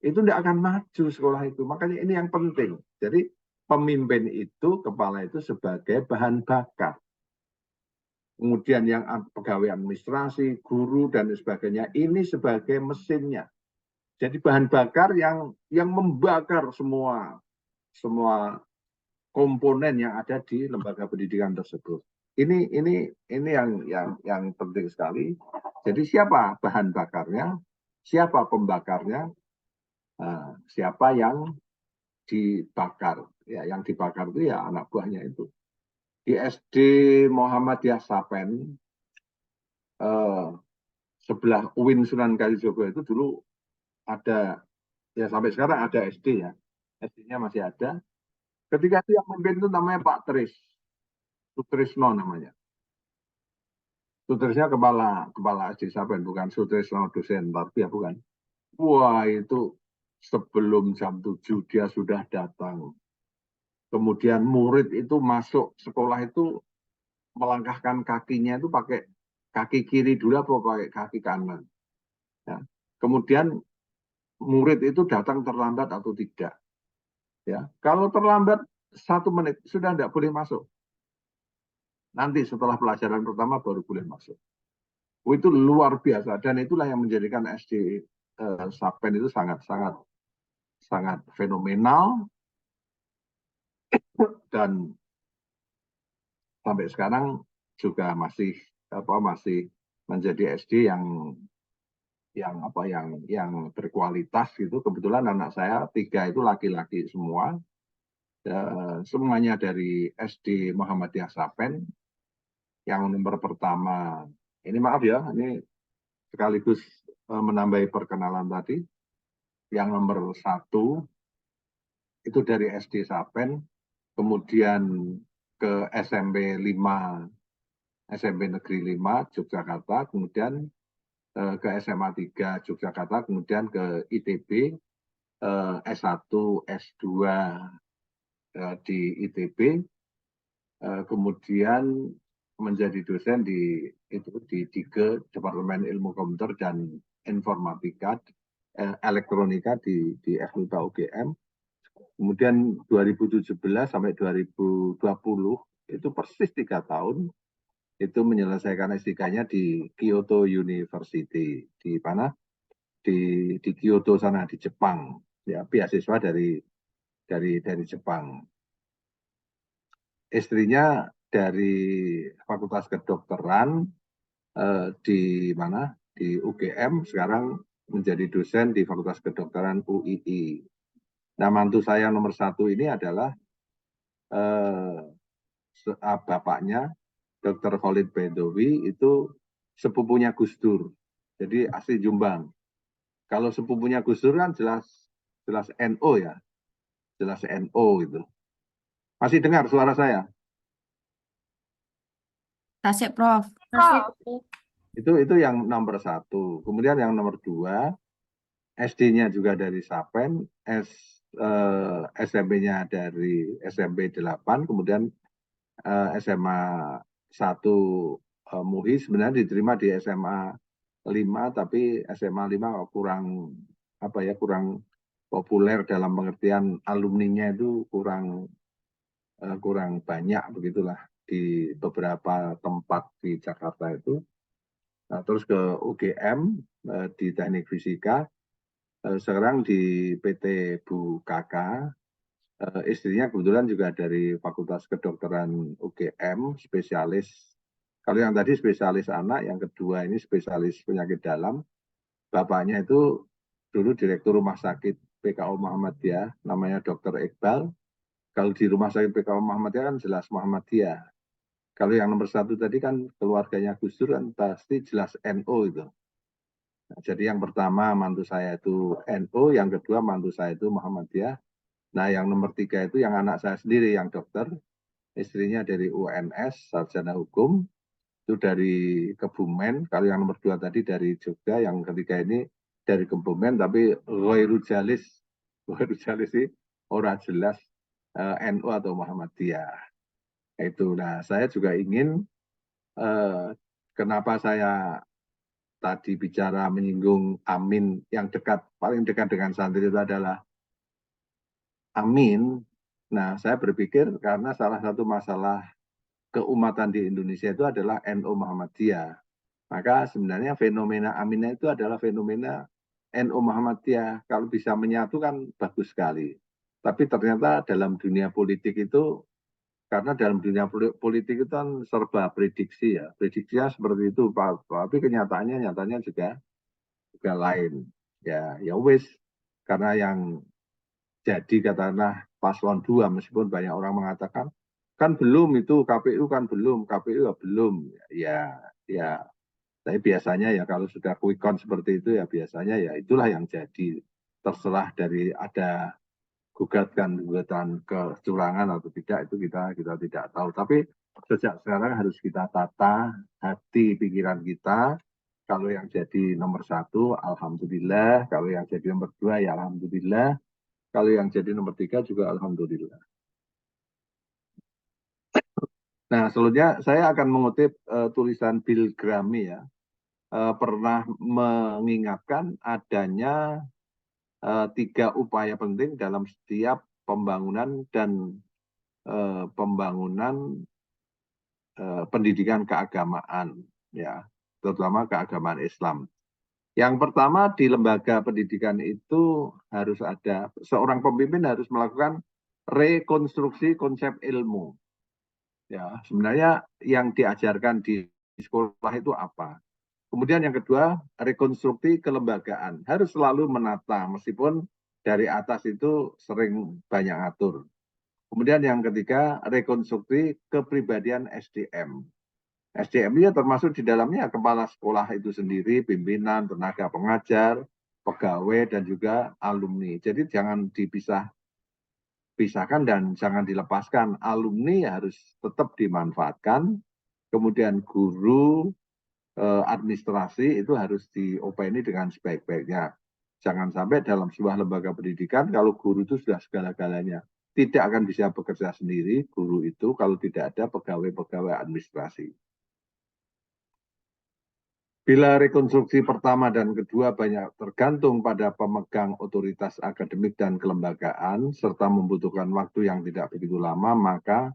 itu tidak akan maju sekolah itu. Makanya ini yang penting. Jadi pemimpin itu, kepala itu sebagai bahan bakar. Kemudian yang pegawai administrasi, guru, dan sebagainya, ini sebagai mesinnya. Jadi bahan bakar yang membakar semua komponen yang ada di lembaga pendidikan tersebut. Ini yang penting sekali. Jadi siapa bahan bakarnya, siapa pembakarnya, siapa yang dibakar. Ya, yang dibakar itu ya anak buahnya itu. Di SD Muhammadiyah Sapen, sebelah UIN Sunan Kalijogo itu dulu ada, ya sampai sekarang ada SD ya, SD-nya masih ada. Ketika itu yang memimpin itu namanya Pak Sutrisno namanya. Sutrisnya kepala SD Sapen, bukan Sutrisno dosen, tapi ya bukan. Wah, itu sebelum jam 7 dia sudah datang. Kemudian murid itu masuk sekolah itu melangkahkan kakinya itu pakai kaki kiri dulu atau pakai kaki kanan. Ya. Kemudian murid itu datang terlambat atau tidak. Ya. Kalau terlambat 1 menit sudah tidak boleh masuk. Nanti setelah pelajaran pertama baru boleh masuk. Itu luar biasa dan itulah yang menjadikan SD Sapen itu sangat fenomenal dan sampai sekarang juga masih menjadi SD yang berkualitas gitu. Kebetulan anak saya 3 itu laki-laki semua, semuanya dari SD Muhammadiyah Sapen. Yang nomor pertama, ini maaf ya, ini sekaligus menambahi perkenalan tadi. Yang nomor 1 itu dari SD Sapen, kemudian ke SMP 5, SMP Negeri 5 Yogyakarta, kemudian ke SMA 3 Yogyakarta, kemudian ke ITB, S1, S2 di ITB, kemudian menjadi dosen di DIGE, Departemen Ilmu Komputer dan Informatika, elektronika di FMIPA UGM. Kemudian 2017 sampai 2020 itu persis 3 tahun itu menyelesaikan S3-nya di Kyoto University di mana di Kyoto sana di Jepang, ya, beasiswa dari Jepang. Istrinya dari Fakultas Kedokteran di mana di UGM, sekarang menjadi dosen di Fakultas Kedokteran UII. Nah, mantu saya nomor 1 ini adalah bapaknya Dr. Khalid Bedowi, itu sepupunya Gus Dur, jadi asli Jombang. Kalau sepupunya Gus Dur kan jelas NO ya, jelas NO itu. Masih dengar suara saya? Tasik, Prof. Itu yang nomor 1. Kemudian yang nomor 2, SD-nya juga dari Sapen, SMP-nya dari SMP 8, kemudian SMA 1 MUI sebenarnya diterima di SMA 5, tapi SMA 5 kurang populer dalam pengertian alumninya itu kurang banyak, begitulah, di beberapa tempat di Jakarta itu. Nah, terus ke UGM di Teknik Fisika, sekarang di PT Bu Kaka. Istrinya kebetulan juga dari Fakultas Kedokteran UGM, spesialis. Kalau yang tadi spesialis anak, yang kedua ini spesialis penyakit dalam. Bapaknya itu dulu Direktur Rumah Sakit PKU Muhammadiyah, namanya Dr. Iqbal. Kalau di Rumah Sakit PKU Muhammadiyah kan jelas Muhammadiyah. Kalau yang nomor 1 tadi kan keluarganya Gus Dur kan pasti jelas NO itu. Nah, jadi yang pertama mantu saya itu NO, yang kedua mantu saya itu Muhammadiyah. Nah, yang nomor 3 itu yang anak saya sendiri yang dokter, istrinya dari UNS, sarjana hukum, itu dari Kebumen. Kalau yang nomor 2 tadi dari Jogja, yang ketiga ini dari Kebumen, tapi Ghoiru Jalis sih orang jelas NU atau Muhammadiyah. Itu. Nah, saya juga ingin kenapa saya tadi bicara menyinggung Amin yang paling dekat dengan santri itu adalah Amin. Nah, saya berpikir karena salah satu masalah keumatan di Indonesia itu adalah NU Muhammadiyah. Maka sebenarnya fenomena Aminah itu adalah fenomena NU Muhammadiyah. Kalau bisa menyatu kan bagus sekali. Tapi ternyata dalam dunia politik itu, karena dalam dunia politik itu kan serba prediksi ya. Prediksinya seperti itu, tapi nyatanya juga lain. Ya wis, karena yang jadi katakanlah paslon 2, meskipun banyak orang mengatakan kan belum, itu KPU kan belum, KPU ya belum. Ya, tapi biasanya ya kalau sudah quick count seperti itu ya biasanya ya itulah yang jadi. Terserah dari ada gugatan kecurangan atau tidak, itu kita tidak tahu. Tapi sejak sekarang harus kita tata hati pikiran kita. Kalau yang jadi nomor 1, alhamdulillah. Kalau yang jadi nomor 2 ya alhamdulillah. Kalau yang jadi nomor 3 juga alhamdulillah. Nah, selanjutnya saya akan mengutip tulisan Bill Graham ya. Pernah mengingatkan adanya 3 upaya penting dalam setiap pembangunan dan pendidikan keagamaan, ya, terutama keagamaan Islam. Yang pertama, di lembaga pendidikan itu harus ada, seorang pemimpin harus melakukan rekonstruksi konsep ilmu. Ya, sebenarnya yang diajarkan di sekolah itu apa? Kemudian yang kedua, rekonstruksi kelembagaan. Harus selalu menata, meskipun dari atas itu sering banyak atur. Kemudian yang ketiga, rekonstruksi kepribadian SDM. SDM-nya termasuk di dalamnya kepala sekolah itu sendiri, pimpinan, tenaga pengajar, pegawai, dan juga alumni. Jadi jangan dipisahkan dan jangan dilepaskan. Alumni harus tetap dimanfaatkan, kemudian guru, administrasi itu harus diopeni dengan sebaik-baiknya. Jangan sampai dalam sebuah lembaga pendidikan, kalau guru itu sudah segala-galanya, tidak akan bisa bekerja sendiri guru itu kalau tidak ada pegawai-pegawai administrasi. Bila rekonstruksi pertama dan kedua banyak tergantung pada pemegang otoritas akademik dan kelembagaan, serta membutuhkan waktu yang tidak begitu lama, maka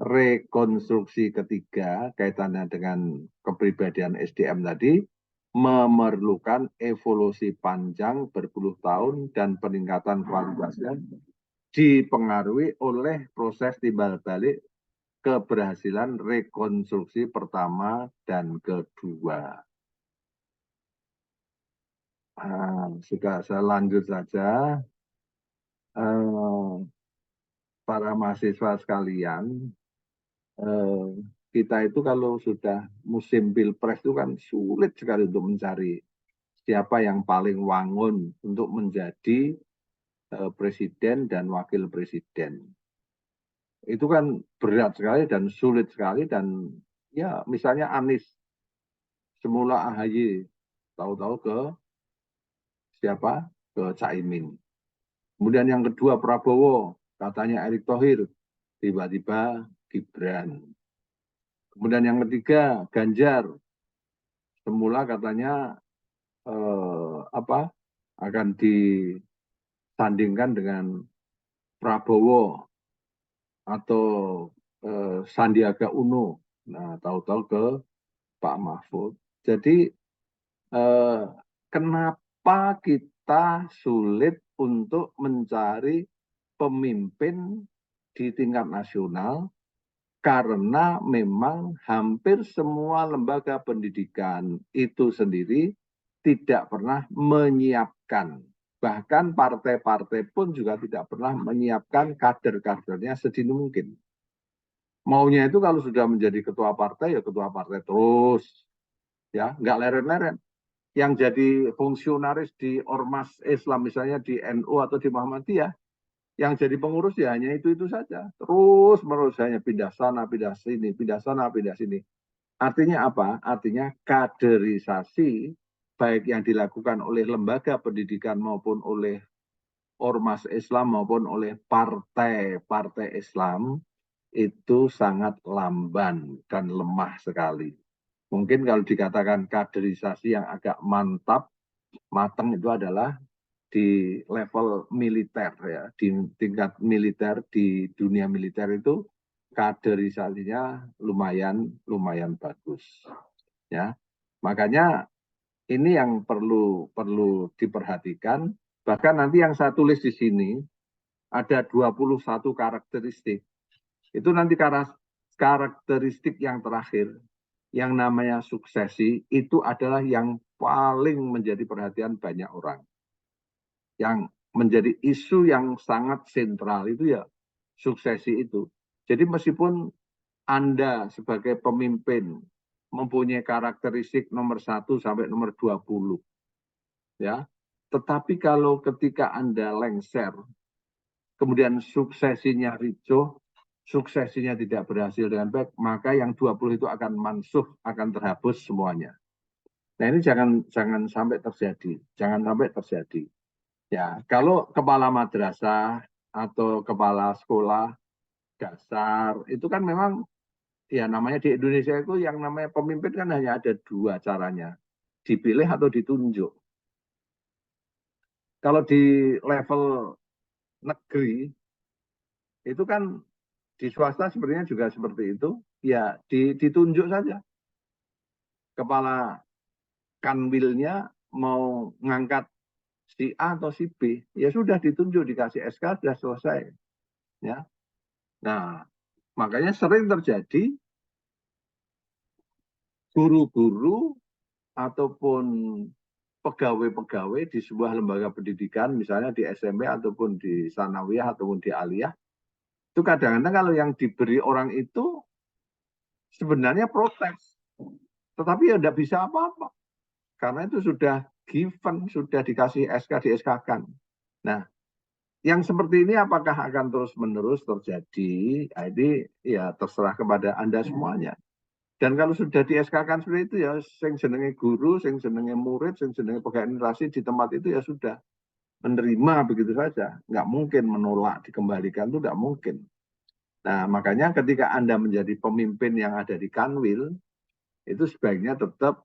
rekonstruksi ketiga kaitannya dengan kepribadian SDM tadi memerlukan evolusi panjang berpuluh tahun dan peningkatan kualitasnya dipengaruhi oleh proses timbal balik keberhasilan rekonstruksi pertama dan kedua. Sudah saya lanjut saja. Para mahasiswa sekalian, kita itu kalau sudah musim pilpres itu kan sulit sekali untuk mencari siapa yang paling wangun untuk menjadi presiden dan wakil presiden. Itu kan berat sekali dan sulit sekali, dan ya misalnya Anies, semula AHY, tahu-tahu ke siapa? Ke Caimin. Kemudian yang kedua Prabowo, katanya Erick Thohir, tiba-tiba Gibran. Kemudian yang ketiga Ganjar, semula katanya akan disandingkan dengan Prabowo atau Sandiaga Uno. Nah, tahu-tahu ke Pak Mahfud. Jadi kenapa kita sulit untuk mencari pemimpin di tingkat nasional? Karena memang hampir semua lembaga pendidikan itu sendiri tidak pernah menyiapkan. Bahkan partai-partai pun juga tidak pernah menyiapkan kader-kadernya sedini mungkin. Maunya itu kalau sudah menjadi ketua partai, ya ketua partai terus. Ya, nggak leren-leren. Yang jadi fungsionaris di Ormas Islam, misalnya di NU atau di Muhammadiyah, yang jadi pengurus ya hanya itu saja. Terus menerus hanya pindah sana, pindah sini, pindah sana, pindah sini. Artinya apa? Artinya kaderisasi baik yang dilakukan oleh lembaga pendidikan maupun oleh ormas Islam maupun oleh partai-partai Islam itu sangat lamban dan lemah sekali. Mungkin kalau dikatakan kaderisasi yang agak mantap, matang itu adalah di level militer ya, di tingkat militer, di dunia militer itu kaderisasinya lumayan bagus ya. Makanya ini yang perlu diperhatikan. Bahkan nanti yang saya tulis di sini ada 21 karakteristik. Itu nanti karakteristik yang terakhir, yang namanya suksesi, itu adalah yang paling menjadi perhatian banyak orang. Yang menjadi isu yang sangat sentral itu ya suksesi itu. Jadi meskipun Anda sebagai pemimpin mempunyai karakteristik nomor 1 sampai nomor 20, ya, tetapi kalau ketika Anda lengser, kemudian suksesinya ricuh, suksesinya tidak berhasil dengan baik, maka yang 20 itu akan mansuh, akan terhapus semuanya. Nah ini jangan sampai terjadi, jangan sampai terjadi. Ya, kalau kepala madrasah atau kepala sekolah dasar itu kan memang ya namanya di Indonesia itu yang namanya pemimpin kan hanya ada 2 caranya, dipilih atau ditunjuk. Kalau di level negeri itu kan di swasta sebenarnya juga seperti itu, ya ditunjuk saja. Kepala kanwilnya mau ngangkat si A atau si B, ya sudah ditunjuk, dikasih SK, sudah selesai. Ya. Nah, makanya sering terjadi guru-guru ataupun pegawai-pegawai di sebuah lembaga pendidikan, misalnya di SMP ataupun di sanawiyah ataupun di aliyah, itu kadang-kadang kalau yang diberi orang itu sebenarnya protes, tetapi ya tidak bisa apa-apa. Karena itu sudah given, sudah dikasih SK, di-SK-kan. Nah, yang seperti ini apakah akan terus-menerus terjadi? Ini ya terserah kepada Anda semuanya. Dan kalau sudah di-SK-kan seperti itu ya, sing jenenge guru, sing jenenge murid, sing jenenge pegawai administrasi di tempat itu ya sudah menerima begitu saja. Nggak mungkin menolak, dikembalikan itu nggak mungkin. Nah, makanya ketika Anda menjadi pemimpin yang ada di Kanwil, itu sebaiknya tetap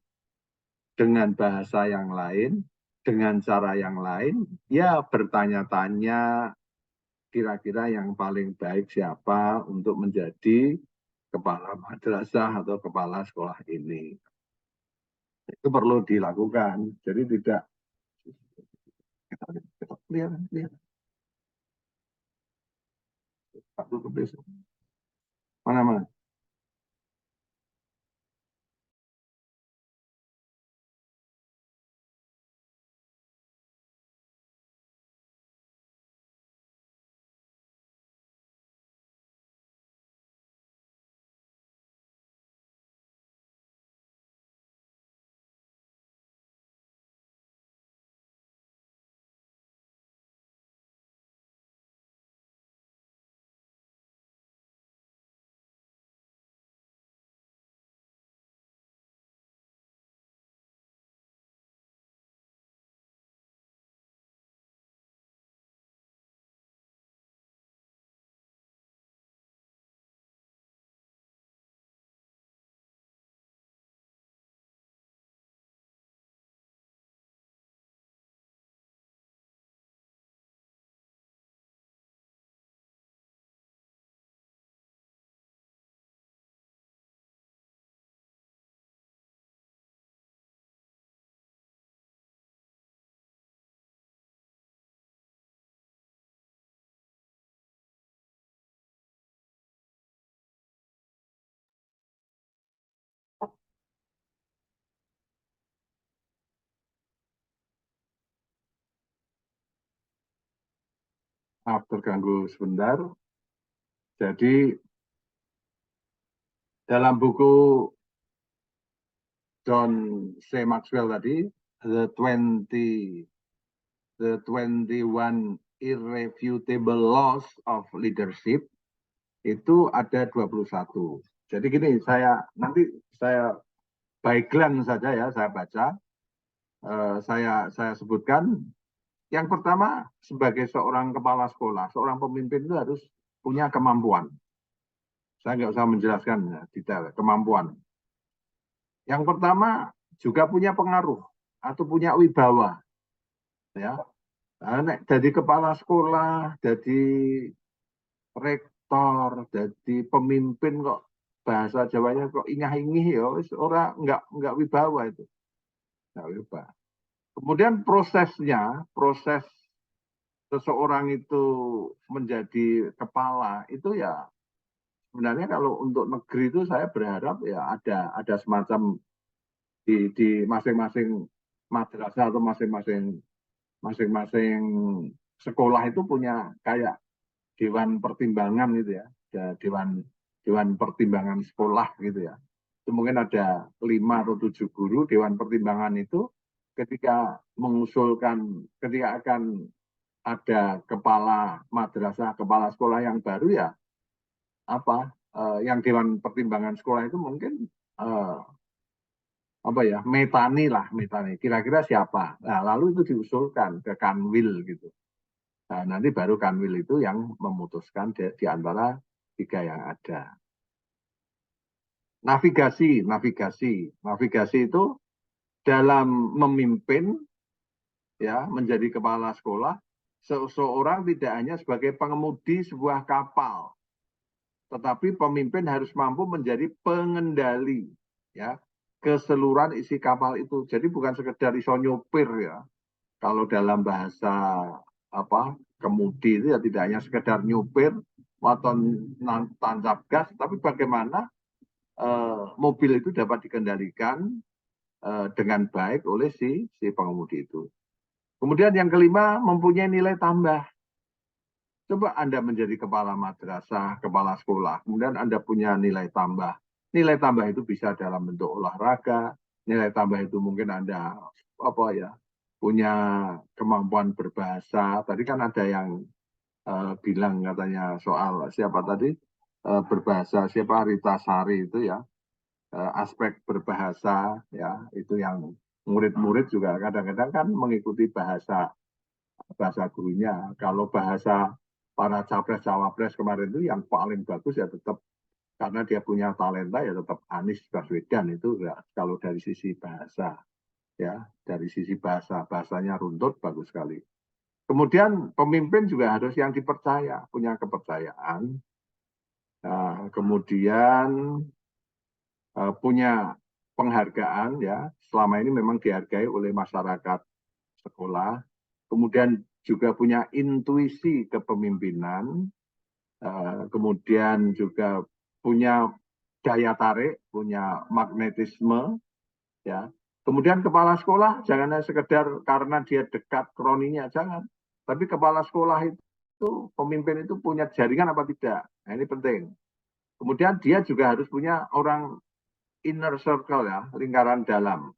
dengan bahasa yang lain, dengan cara yang lain, ya bertanya-tanya kira-kira yang paling baik siapa untuk menjadi kepala madrasah atau kepala sekolah ini. Itu perlu dilakukan. Jadi tidak lihat. Mana? Maaf terganggu sebentar. Jadi dalam buku John C. Maxwell tadi, The 21 Irrefutable Laws of Leadership, itu ada 21. Jadi gini, nanti saya background saja ya, saya baca, saya sebutkan. Yang pertama, sebagai seorang kepala sekolah, seorang pemimpin itu harus punya kemampuan. Saya nggak usah menjelaskan ya, detail, kemampuan. Yang pertama, juga punya pengaruh atau punya wibawa. Ya. Nah, jadi kepala sekolah, jadi rektor, jadi pemimpin kok bahasa Jawanya kok ingah-ingih ya, orang nggak wibawa itu. Nggak wibawa. Kemudian proses seseorang itu menjadi kepala itu ya sebenarnya kalau untuk negeri itu saya berharap ya ada semacam di masing-masing madrasah atau masing-masing sekolah itu punya kayak dewan pertimbangan gitu ya, ada dewan pertimbangan sekolah gitu ya. Itu mungkin ada 5 atau 7 guru dewan pertimbangan itu ketika mengusulkan, ketika akan ada kepala madrasah, kepala sekolah yang baru ya yang dewan pertimbangan sekolah itu mungkin metani kira-kira siapa. Nah, lalu itu diusulkan ke Kanwil gitu. Nah, nanti baru Kanwil itu yang memutuskan di antara 3 yang ada. Navigasi itu dalam memimpin ya menjadi kepala sekolah, seseorang tidak hanya sebagai pengemudi sebuah kapal, tetapi pemimpin harus mampu menjadi pengendali ya keseluruhan isi kapal itu. Jadi bukan sekedar iso nyopir ya. Kalau dalam bahasa kemudi itu ya tidak hanya sekedar nyopir atau tancap gas, tapi bagaimana mobil itu dapat dikendalikan dengan baik oleh si pengemudi itu. Kemudian yang kelima, mempunyai nilai tambah. Coba Anda menjadi kepala madrasah, kepala sekolah, kemudian Anda punya nilai tambah. Nilai tambah itu bisa dalam bentuk olahraga, nilai tambah itu mungkin Anda punya kemampuan berbahasa. Tadi kan ada yang bilang katanya soal siapa tadi berbahasa, siapa Rita Sari itu ya, aspek berbahasa ya, itu yang murid-murid juga kadang-kadang kan mengikuti bahasa gurunya. Kalau bahasa para capres-cawapres kemarin itu yang paling bagus ya tetap karena dia punya talenta ya tetap Anies Baswedan itu ya, kalau dari sisi bahasa. ya, dari sisi bahasanya runtut, bagus sekali. Kemudian pemimpin juga harus yang dipercaya, punya kepercayaan. Kemudian punya penghargaan, ya, selama ini memang dihargai oleh masyarakat sekolah. Kemudian juga punya intuisi kepemimpinan, kemudian juga punya daya tarik, punya magnetisme, ya. Kemudian kepala sekolah jangan hanya sekedar karena dia dekat kroninya, jangan. Tapi kepala sekolah itu, pemimpin itu punya jaringan apa tidak? Nah, ini penting. Kemudian dia juga harus punya orang inner circle, ya, lingkaran dalam.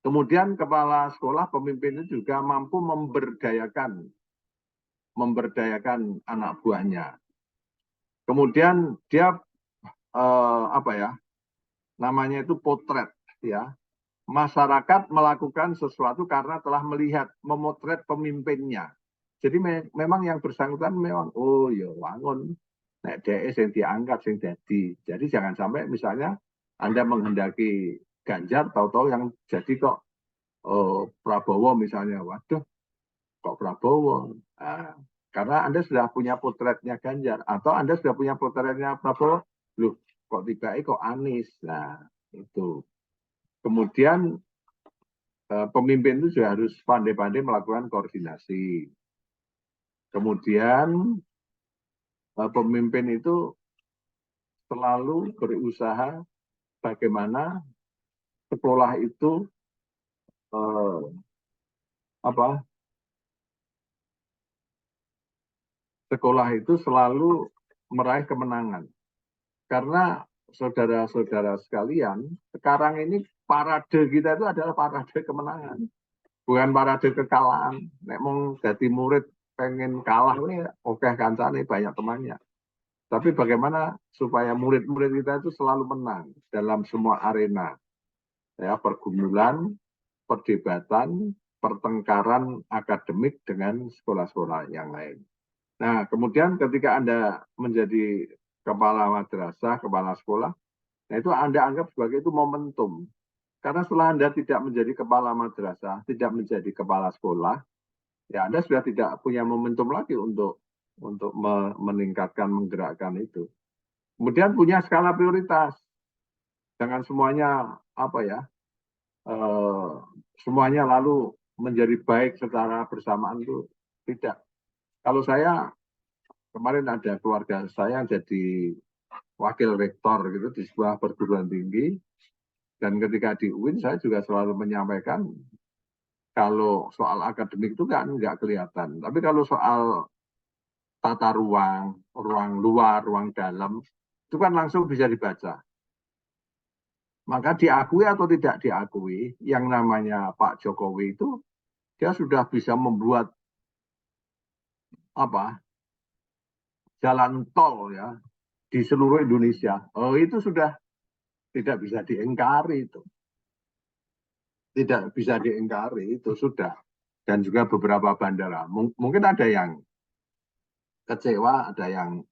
Kemudian kepala sekolah, pemimpin itu juga mampu memberdayakan anak buahnya. Kemudian dia namanya itu potret, ya. Masyarakat melakukan sesuatu karena telah melihat, memotret pemimpinnya. Jadi memang yang bersangkutan memang, oh ya wangun, nek DS yang diangkat, yang jadi. Jadi jangan sampai misalnya Anda menghendaki Ganjar, tahu-tahu yang jadi kok Prabowo misalnya, waduh, kok Prabowo? Nah, karena Anda sudah punya potretnya Ganjar, atau Anda sudah punya potretnya Prabowo, loh, kok tiba-tiba kok Anies? Nah, itu. Kemudian pemimpin itu juga harus pandai-pandai melakukan koordinasi. Kemudian pemimpin itu selalu berusaha bagaimana sekolah itu selalu meraih kemenangan. Karena saudara-saudara sekalian, sekarang ini parade kita itu adalah parade kemenangan, bukan parade kekalahan. Nek mau jadi murid pengen kalah ini oke kancane banyak temannya. Tapi bagaimana supaya murid-murid kita itu selalu menang dalam semua arena, ya, pergumulan, perdebatan, pertengkaran akademik dengan sekolah-sekolah yang lain. Nah, kemudian ketika Anda menjadi kepala madrasah, kepala sekolah, nah itu Anda anggap sebagai itu momentum. Karena setelah Anda tidak menjadi kepala madrasah, tidak menjadi kepala sekolah, ya Anda sudah tidak punya momentum lagi untuk meningkatkan, menggerakkan itu. Kemudian punya skala prioritas. Jangan semuanya semuanya lalu menjadi baik secara bersamaan, itu tidak. Kalau saya kemarin ada keluarga saya jadi wakil rektor gitu di sebuah perguruan tinggi, dan ketika di UIN saya juga selalu menyampaikan kalau soal akademik itu kan nggak kelihatan, tapi kalau soal tata ruang, ruang luar, ruang dalam, itu kan langsung bisa dibaca. Maka diakui atau tidak diakui, yang namanya Pak Jokowi itu dia sudah bisa membuat jalan tol, ya, di seluruh Indonesia. Oh, itu sudah tidak bisa diingkari itu. Tidak bisa diingkari itu sudah. Dan juga beberapa bandara. Mungkin ada yang kecewa, ada yang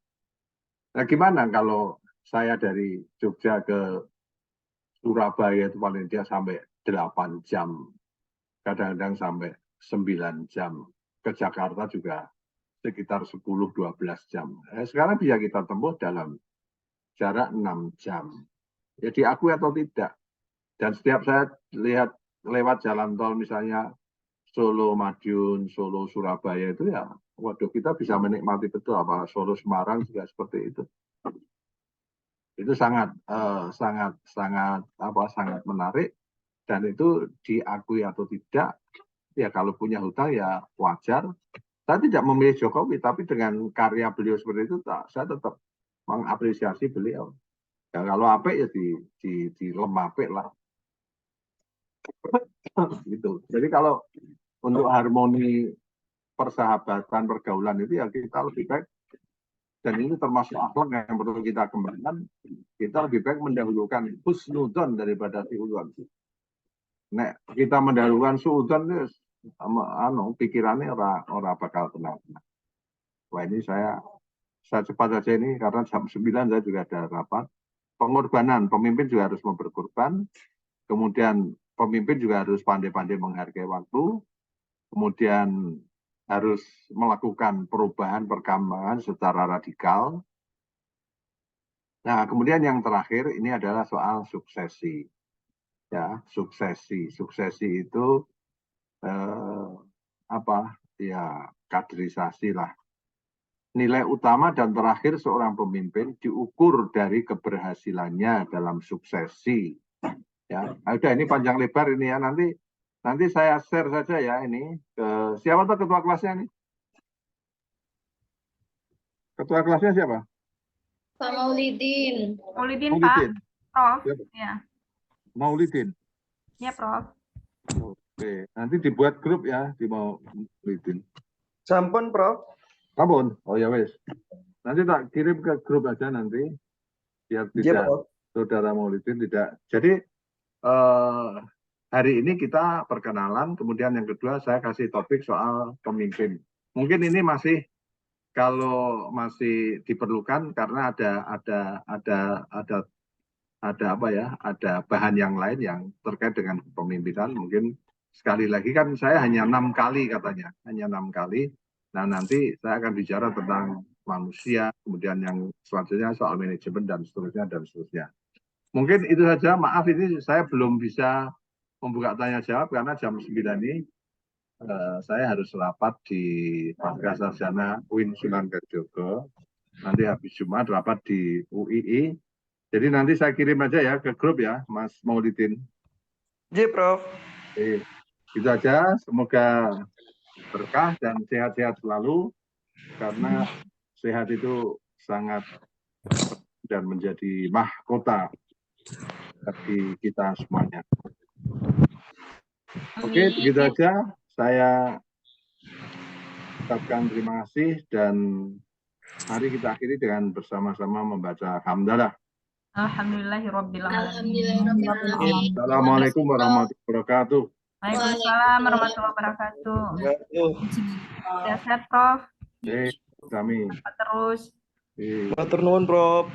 gimana kalau saya dari Jogja ke Surabaya itu paling dia sampai 8 jam. Kadang-kadang sampai 9 jam. Ke Jakarta juga sekitar 10-12 jam. Sekarang bisa kita tempuh dalam jarak 6 jam. Ya diakui atau tidak. Dan setiap saya lihat lewat jalan tol misalnya Solo Madiun, Solo Surabaya itu ya, waduh kita bisa menikmati betul, apa Solo Semarang juga seperti itu. Itu sangat menarik, dan itu diakui atau tidak, ya kalau punya hutang ya wajar. Saya tidak memilih Jokowi, tapi dengan karya beliau seperti itu, saya tetap mengapresiasi beliau. Ya, kalau apik ya di lemapik lah. Gitu. Jadi kalau untuk harmoni persahabatan, pergaulan itu ya kita lebih baik, dan ini termasuk akhlak yang perlu kita kembangkan, kita lebih baik mendahulukan husnudon daripada siudon. Nek kita mendahulukan suudon itu pikirannya ora bakal tenang. Wah, ini saya cepat saja ini karena jam 9 saya juga ada rapat. Pengorbanan, pemimpin juga harus berkorban. Kemudian pemimpin juga harus pandai-pandai menghargai waktu, kemudian harus melakukan perubahan perkembangan secara radikal. Nah, kemudian yang terakhir ini adalah soal suksesi. Ya, suksesi. Suksesi itu ya kaderisasi lah. Nilai utama dan terakhir seorang pemimpin diukur dari keberhasilannya dalam suksesi. Ya, udah ini panjang lebar ini ya, nanti saya share saja ya ini ke siapa tuh ketua kelasnya nih? Ketua kelasnya siapa? Pak Maulidin. Maulidin, Pak. Maulidin. Prof. Siapa? Ya. Maulidin. Ya, Prof. Oke, nanti dibuat grup ya di Maulidin. Sampun, Prof. Sampun. Oh ya wes. Nanti tak kirim ke grup aja nanti biar tidak saudara Maulidin tidak. Jadi hari ini kita perkenalan, kemudian yang kedua saya kasih topik soal pemimpin. Mungkin ini masih kalau masih diperlukan karena ada bahan yang lain yang terkait dengan kepemimpinan. Mungkin sekali lagi kan saya hanya 6 kali katanya, hanya 6 kali. Nah nanti saya akan bicara tentang manusia, kemudian yang selanjutnya soal manajemen dan seterusnya. Mungkin itu saja. Maaf ini saya belum bisa membuka tanya jawab karena jam 9 ini saya harus rapat di Pascasarjana UIN Sunan Kalijogo. Nanti habis Jumat rapat di UII. Jadi nanti saya kirim aja ya ke grup ya, Mas Maulidin. Iya, Prof. Oke, itu aja. Semoga berkah dan sehat-sehat selalu. Karena sehat itu sangat dan menjadi mahkota bagi kita semuanya. Oke, begitu aja. Saya ucapkan terima kasih dan mari kita akhiri dengan bersama-sama membaca hamdalah. Alhamdulillahirrabbilalamin. Assalamualaikum warahmatullahi wabarakatuh. Waalaikumsalam warahmatullahi wabarakatuh. Sehat-sehat, Prof. Kami. Terus. Matur nuwun, Prof.